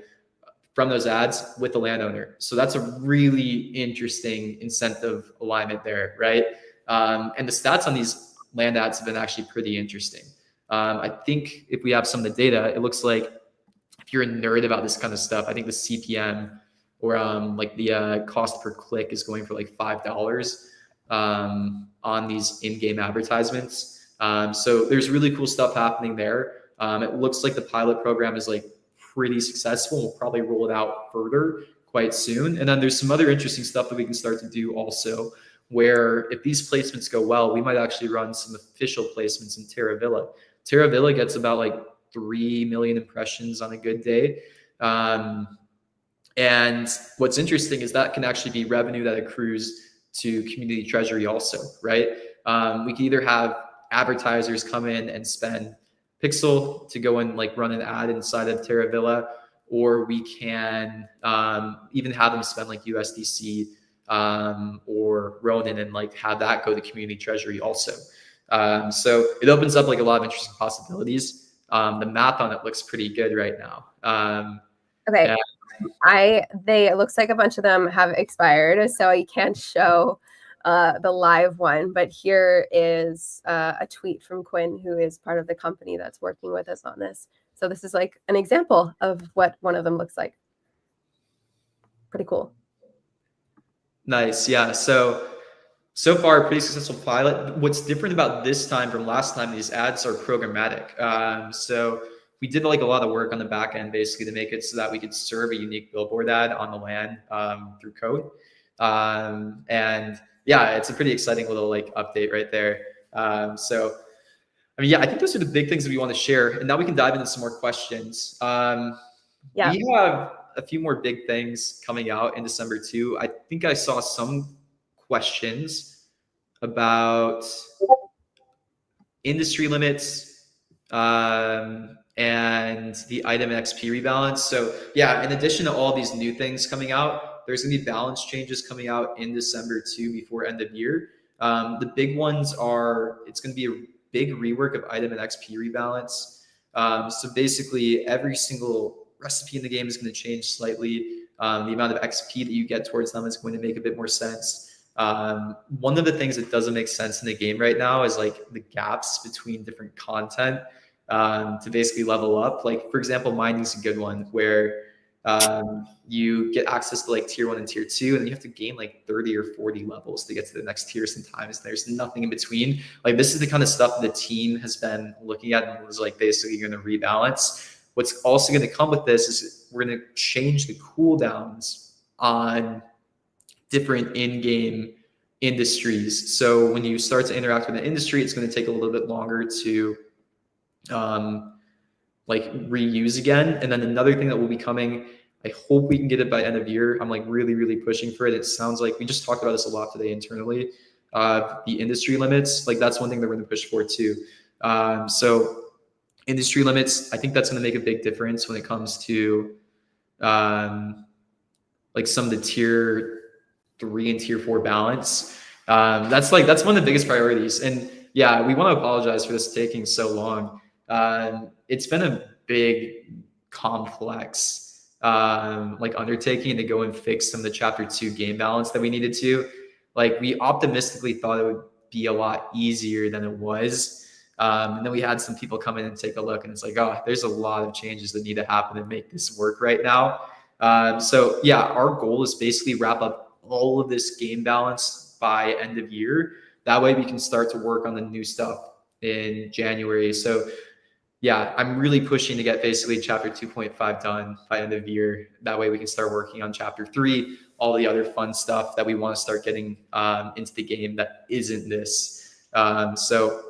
from those ads with the landowner. So that's a really interesting incentive alignment there, right? And the stats on these land ads have been actually pretty interesting. I think if we have some of the data, it looks like if you're a nerd about this kind of stuff, I think the CPM or like the cost per click is going for like $5 on these in-game advertisements. So there's really cool stuff happening there. It looks like the pilot program is like pretty successful. We'll probably roll it out further quite soon. And then there's some other interesting stuff that we can start to do also, where if these placements go well, we might actually run some official placements in Terra Villa. Terra Villa gets about like 3 million impressions on a good day. And what's interesting is that can actually be revenue that accrues to community treasury also, right? We can either have advertisers come in and spend Pixel to go and like run an ad inside of Terra Villa, or we can even have them spend like USDC or Ronin and like have that go to community treasury also. So it opens up like a lot of interesting possibilities. The math on it looks pretty good right now. Okay. It looks like a bunch of them have expired, so I can't show the live one, but here is a tweet from Quinn, who is part of the company that's working with us on this. So this is like an example of what one of them looks like. Pretty cool. Nice. Yeah. So far, pretty successful pilot. What's different about this time from last time, these ads are programmatic. So we did like a lot of work on the back end basically to make it so that we could serve a unique billboard ad on the LAN through code. And yeah, it's a pretty exciting little like update right there. So I mean, yeah, I think those are the big things that we want to share. And now we can dive into some more questions. Yeah. We have a few more big things coming out in December too. I think I saw some questions about industry limits and the item XP rebalance. So yeah, in addition to all these new things coming out, there's gonna be balance changes coming out in December too before end of year. The big ones are, it's gonna be a big rework of item and XP rebalance. So basically every single recipe in the game is going to change slightly. The amount of XP that you get towards them is going to make a bit more sense. One of the things that doesn't make sense in the game right now is like the gaps between different content to basically level up. Like for example, mining is a good one where you get access to like tier 1 and tier 2, and then you have to gain like 30 or 40 levels to get to the next tier sometimes. There's nothing in between. Like this is the kind of stuff the team has been looking at and was like basically going to rebalance. What's also going to come with this is we're going to change the cooldowns on different in-game industries. So when you start to interact with an industry, it's going to take a little bit longer to like reuse again. And then another thing that will be coming, I hope we can get it by end of year. I'm like really, really pushing for it. It sounds like we just talked about this a lot today internally. The industry limits, like that's one thing that we're going to push for too. So industry limits, I think that's going to make a big difference when it comes to like some of the tier 3 and tier 4 balance. That's one of the biggest priorities. And yeah, we want to apologize for this taking so long. It's been a big, complex like undertaking to go and fix some of the chapter 2 game balance that we needed to. Like we optimistically thought it would be a lot easier than it was. And then we had some people come in and take a look, and it's like, oh, there's a lot of changes that need to happen to make this work right now. So yeah, our goal is basically wrap up all of this game balance by end of year. That way we can start to work on the new stuff in January. So yeah, I'm really pushing to get basically chapter 2.5 done by end of year. That way we can start working on chapter 3, all the other fun stuff that we want to start getting into the game that isn't this. So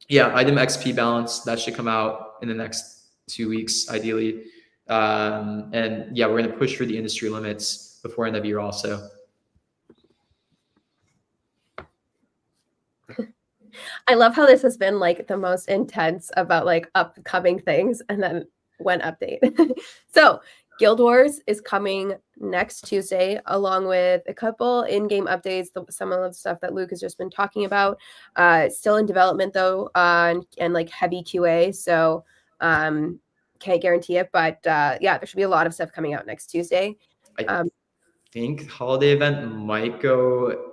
yeah, item XP balance, that should come out in the next 2 weeks, ideally. And yeah, we're going to push for the industry limits before end of year also. I love how this has been like the most intense about like upcoming things and then one update. So Guild Wars is coming next Tuesday, along with a couple in-game updates, some of the stuff that Luke has just been talking about. Still in development though, and like heavy QA, so can't guarantee it, but yeah, there should be a lot of stuff coming out next Tuesday. I think holiday event might go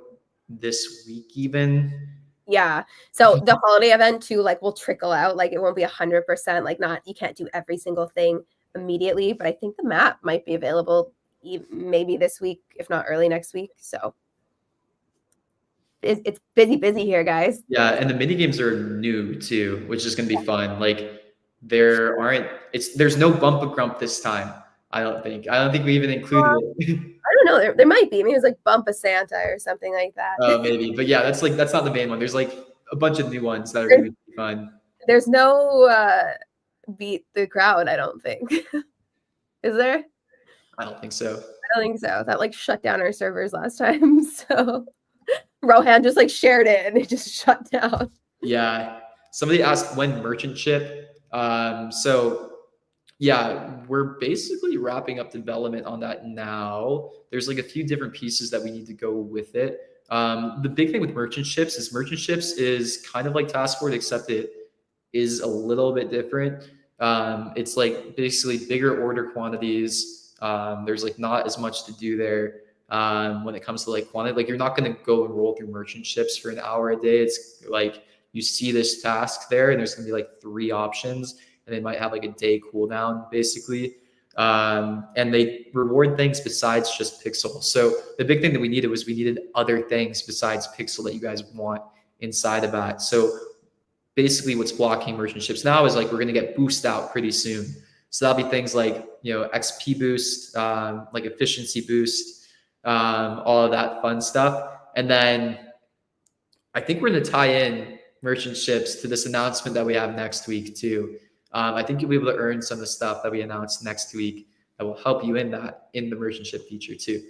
this week even. Yeah. So the holiday event too, like, will trickle out. Like, it won't be 100%. Like, not, you can't do every single thing immediately, but I think the map might be available maybe this week, if not early next week. So it's busy here, guys. Yeah, and the mini games are new too, which is going to be fun. Like there's no bump a grump this time. I don't think we even included it. I don't know. There might be. Maybe it's like Bump a Santa or something like that. Maybe, but yeah, that's not the main one. There's like a bunch of new ones that are going to be fun. There's no beat the crowd, I don't think. Is there? I don't think so. I don't think so. That like shut down our servers last time. So Rohan just like shared it and it just shut down. Yeah. Somebody asked when merchant ship. So yeah, we're basically wrapping up development on that now. There's like a few different pieces that we need to go with it. The big thing with merchant ships is kind of like Task Force, except it is a little bit different. It's like basically bigger order quantities. There's like not as much to do there when it comes to like quantity. Like you're not going to go and roll through merchant ships for an hour a day. It's like you see this task there, and there's going to be like 3 options, and they might have like a day cooldown basically. And they reward things besides just Pixel. So the big thing that we needed other things besides Pixel that you guys want inside of that. So basically what's blocking merchant ships now is like we're going to get boost out pretty soon. So that'll be things like, XP boost, like efficiency boost, all of that fun stuff. And then I think we're going to tie in merchant ships to this announcement that we have next week too. I think you'll be able to earn some of the stuff that we announced next week that will help you in the merchant ship feature too.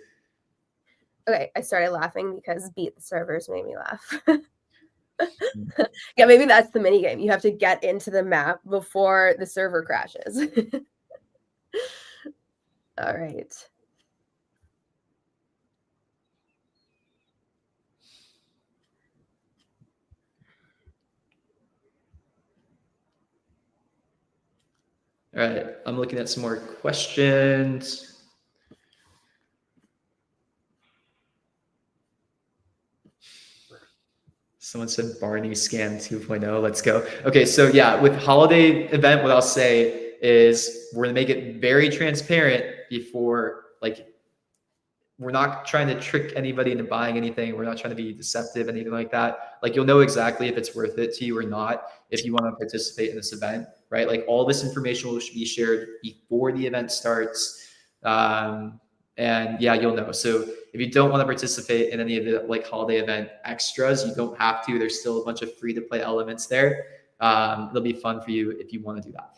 Okay, I started laughing because beat the servers made me laugh. Yeah, maybe that's the mini game. You have to get into the map before the server crashes. All right. All right, I'm looking at some more questions. Someone said Barney Scam 2.0. Let's go. Okay, so yeah, with holiday event, what I'll say is we're gonna make it very transparent before, like, we're not trying to trick anybody into buying anything. We're not trying to be deceptive, anything like that. Like you'll know exactly if it's worth it to you or not if you want to participate in this event, right? Like all this information will be shared before the event starts. And yeah, you'll know. So if you don't want to participate in any of the like holiday event extras, you don't have to. There's still a bunch of free to play elements there. It'll be fun for you if you want to do that.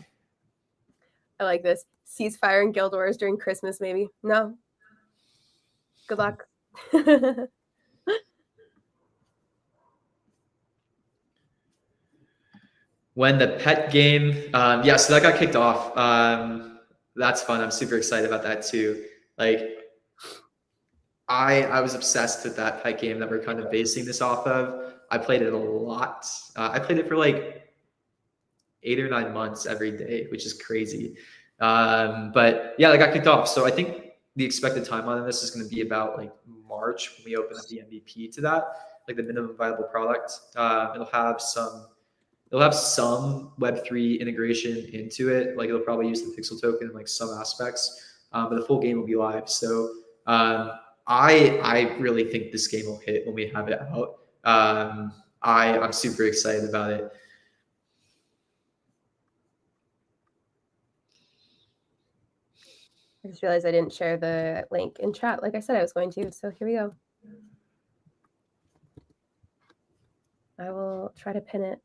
I like this. Ceasefire and Guild Wars during Christmas, maybe. No. Good luck. When the pet game, yeah, so that got kicked off. That's fun. I'm super excited about that too. Like, I was obsessed with that pet game that we're kind of basing this off of. I played it a lot. I played it for like 8 or 9 months every day, which is crazy. But yeah, that got kicked off. So I think the expected timeline on this is going to be about like March when we open up the MVP to that, like the minimum viable product. It'll have some Web3 integration into it. Like it'll probably use the pixel token in like some aspects, but the full game will be live. So I really think this game will hit when we have it out. I'm super excited about it. I just realized I didn't share the link in chat like I said I was going to. So here we go. I will try to pin it.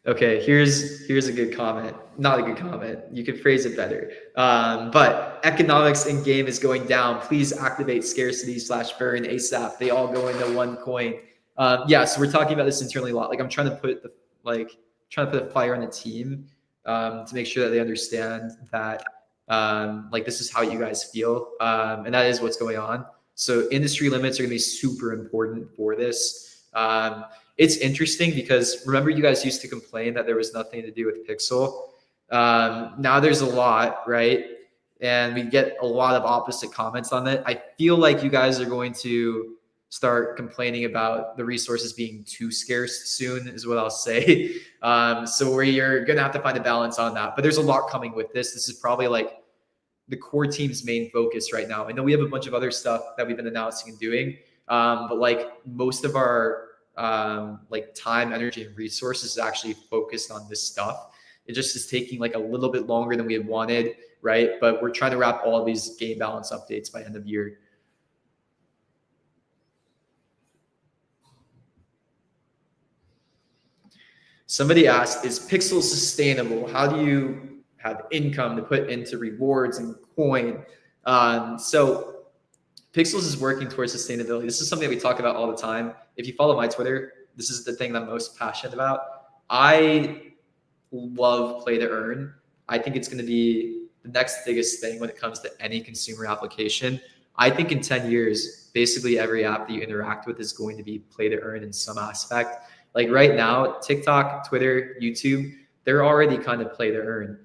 Okay, here's a good comment. Not a good comment. You could phrase it better. But economics in game is going down. Please activate scarcity/burn ASAP. They all go into one coin. Yeah, so we're talking about this internally a lot. Like I'm trying to put a fire on the team to make sure that they understand that like this is how you guys feel, and that is what's going on. So industry limits are going to be super important for this. It's interesting because remember you guys used to complain that there was nothing to do with Pixel. Now there's a lot, right? And we get a lot of opposite comments on it. I feel like you guys are going to start complaining about the resources being too scarce soon, is what I'll say. So where you're going to have to find a balance on that. But there's a lot coming with this. This is probably like the core team's main focus right now. I know we have a bunch of other stuff that we've been announcing and doing, but like most of our like time, energy, and resources is actually focused on this stuff. It just is taking like a little bit longer than we had wanted, right? But we're trying to wrap all of these game balance updates by end of year. Somebody asked, is Pixel sustainable? How do you have income to put into rewards and coin? So Pixels is working towards sustainability. This is something that we talk about all the time. If you follow my Twitter, this is the thing that I'm most passionate about. I love play to earn. I think it's going to be the next biggest thing when it comes to any consumer application. I think in 10 years, basically every app that you interact with is going to be play to earn in some aspect. Like right now, TikTok, Twitter, YouTube, they're already kind of play to earn.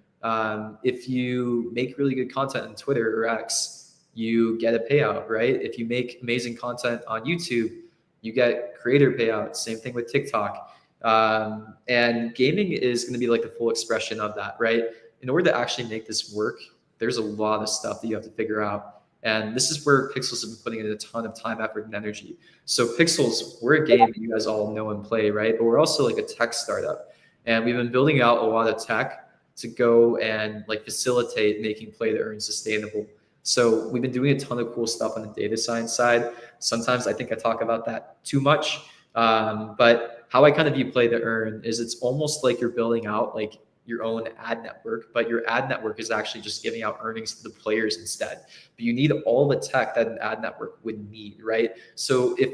If you make really good content on Twitter or X, you get a payout, right? If you make amazing content on YouTube, you get creator payouts. Same thing with TikTok. And gaming is going to be like the full expression of that, right? In order to actually make this work, there's a lot of stuff that you have to figure out. And this is where Pixels have been putting in a ton of time, effort, and energy. So Pixels, we're a game that you guys all know and play, right? But we're also like a tech startup. And we've been building out a lot of tech to go and like facilitate making play to earn sustainable. So we've been doing a ton of cool stuff on the data science side. Sometimes I think I talk about that too much. But how I kind of view play to earn is it's almost like you're building out like your own ad network, but your ad network is actually just giving out earnings to the players instead. But you need all the tech that an ad network would need, right? So if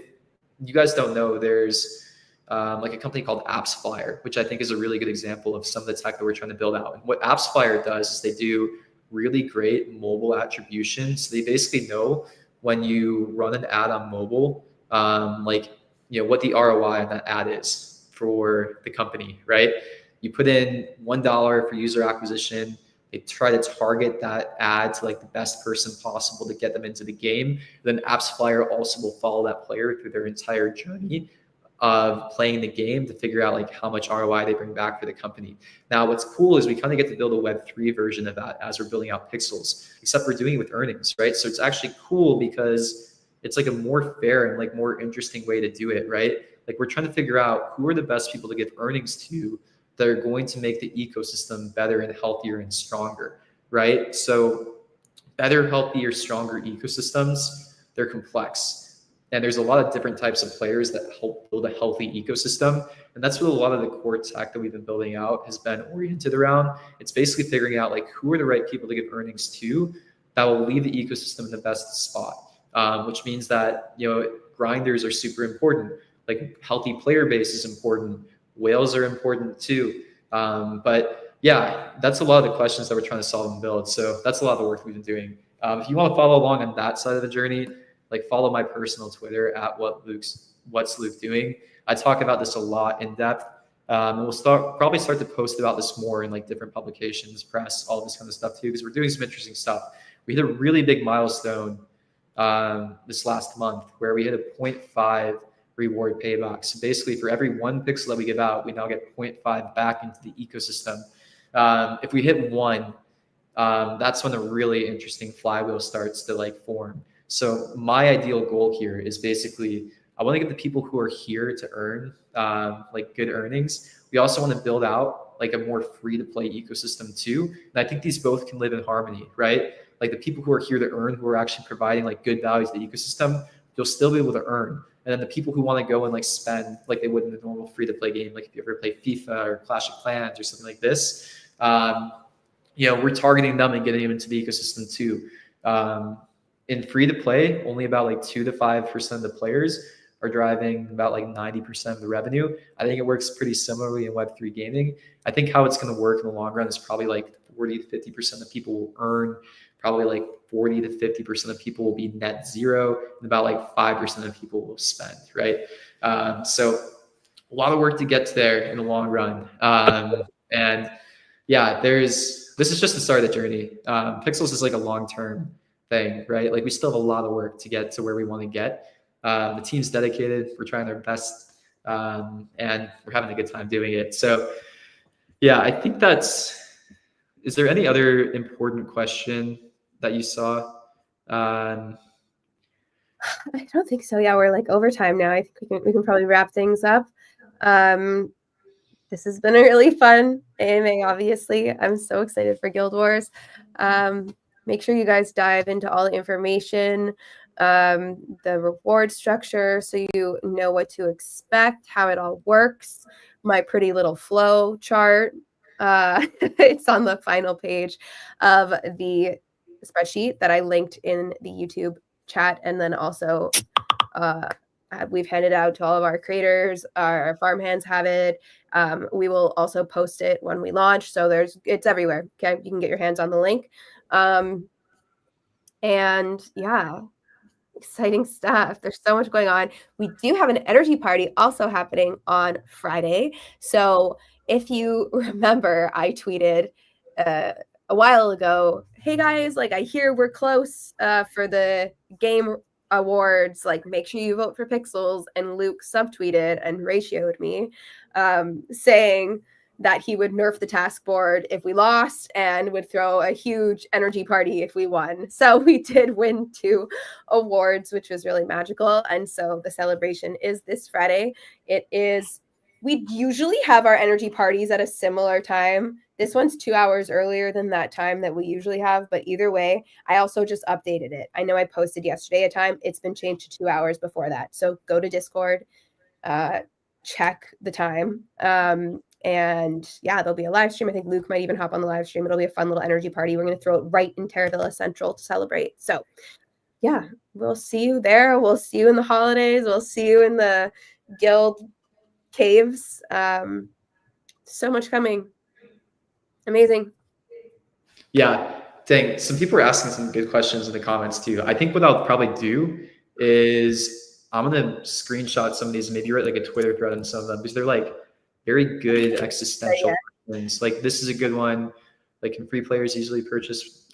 you guys don't know, there's like a company called AppsFlyer, which I think is a really good example of some of the tech that we're trying to build out. And what AppsFlyer does is they do really great mobile attribution. So they basically know when you run an ad on mobile, like, you know, what the ROI on that ad is for the company, right? You put in $1 for user acquisition. They try to target that ad to like the best person possible to get them into the game. Then AppsFlyer also will follow that player through their entire journey of playing the game to figure out like how much ROI they bring back for the company. Now, what's cool is we kind of get to build a Web3 version of that as we're building out Pixels, except we're doing it with earnings, right? So it's actually cool because it's like a more fair and like more interesting way to do it, right? Like we're trying to figure out who are the best people to give earnings to that are going to make the ecosystem better and healthier and stronger, right? So better, healthier, stronger ecosystems, they're complex. And there's a lot of different types of players that help build a healthy ecosystem. And that's what a lot of the core tech that we've been building out has been oriented around. It's basically figuring out like who are the right people to give earnings to that will leave the ecosystem in the best spot, which means that, you know, grinders are super important. Like healthy player base is important. Whales are important too. But yeah, that's a lot of the questions that we're trying to solve and build. So that's a lot of the work we've been doing. If you want to follow along on that side of the journey, like follow my personal Twitter at what's Luke doing. I talk about this a lot in depth. And we'll probably start to post about this more in like different publications, press, all this kind of stuff too, because we're doing some interesting stuff. We hit a really big milestone this last month where we hit a 0.5 reward payback. So basically for every 1 pixel that we give out, we now get 0.5 back into the ecosystem. If we hit 1, that's when a really interesting flywheel starts to like form. So my ideal goal here is basically, I want to get the people who are here to earn like good earnings. We also want to build out like a more free to play ecosystem too. And I think these both can live in harmony, right? Like the people who are here to earn, who are actually providing like good value to the ecosystem, you'll still be able to earn. And then the people who want to go and like spend like they would in a normal free to play game, like if you ever play FIFA or Clash of Clans or something like this, you know, we're targeting them and getting them into the ecosystem too. In free to play, only about like 2 to 5% of the players are driving about like 90% of the revenue. I think it works pretty similarly in Web3 gaming. I think how it's going to work in the long run is probably like 40 to 50% of people will earn, probably like 40 to 50% of people will be net zero, and about like 5% of people will spend, right? So a lot of work to get there in the long run. And yeah, this is just the start of the journey. Pixels is like a long-term thing, right? Like we still have a lot of work to get to where we want to get. The team's dedicated. We're trying our best, and we're having a good time doing it. So yeah, I think that's. Is there any other important question that you saw? Um, I don't think so. Yeah, we're like overtime now. I think we can probably wrap things up. This has been a really fun AMA, obviously. I'm so excited for Guild Wars. Make sure you guys dive into all the information, the reward structure, so you know what to expect, how it all works, my pretty little flow chart. It's on the final page of the spreadsheet that I linked in the YouTube chat, and then also we've handed out to all of our creators. Our farmhands have it. We will also post it when we launch, so it's everywhere. Okay, you can get your hands on the link. And yeah, exciting stuff. There's so much going on. We do have an energy party also happening on Friday. So if you remember, I tweeted a while ago, hey guys, like I hear we're close for the game awards. Like make sure you vote for Pixels. And Luke subtweeted and ratioed me saying that he would nerf the task board if we lost and would throw a huge energy party if we won. So we did win 2 awards, which was really magical. And so the celebration is this Friday. We usually have our energy parties at a similar time. This one's 2 hours earlier than that time that we usually have, but either way, I also just updated it. I know I posted yesterday a time. It's been changed to 2 hours before that. So go to Discord, check the time. And yeah, there'll be a live stream. I think Luke might even hop on the live stream. It'll be a fun little energy party. We're going to throw it right in Terravilla Central to celebrate. So yeah, we'll see you there. We'll see you in the holidays. We'll see you in the guild caves. So much coming. Amazing. Yeah, dang. Some people are asking some good questions in the comments too. I think what I'll probably do is I'm gonna screenshot some of these, maybe write like a Twitter thread on some of them because they're like very good existential questions. Like this is a good one. Like, can free players easily purchase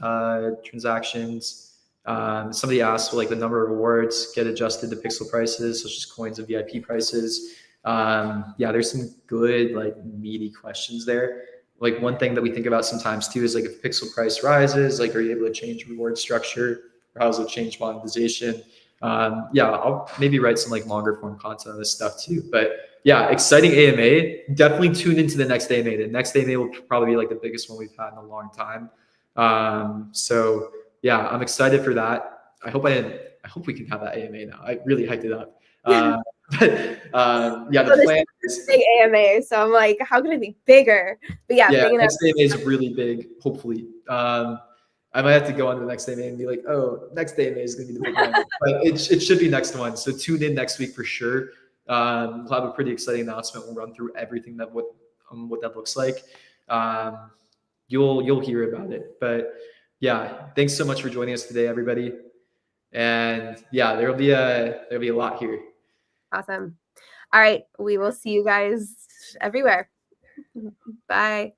transactions? Somebody asked, will like the number of rewards get adjusted to pixel prices, such as coins and VIP prices? Yeah, there's some good like meaty questions there. Like one thing that we think about sometimes too is like if pixel price rises, like are you able to change reward structure or how does it change monetization? Yeah, I'll maybe write some like longer form content on this stuff too. But yeah, exciting AMA. Definitely tune into the next AMA. The next AMA will probably be like the biggest one we've had in a long time. So yeah, I'm excited for that. I hope we can have that AMA now. I really hyped it up. But yeah, the plan is big AMA. So I'm like, how can it be bigger? But yeah, big enough. Next AMA is really big. Hopefully, I might have to go on to the next AMA and be like, oh, next AMA is going to be the big one. But it should be next one. So tune in next week for sure. We'll have a pretty exciting announcement. We'll run through everything that what that looks like. You'll hear about it. But yeah, thanks so much for joining us today, everybody. And yeah, there'll be a lot here. Awesome. All right, we will see you guys everywhere. Bye.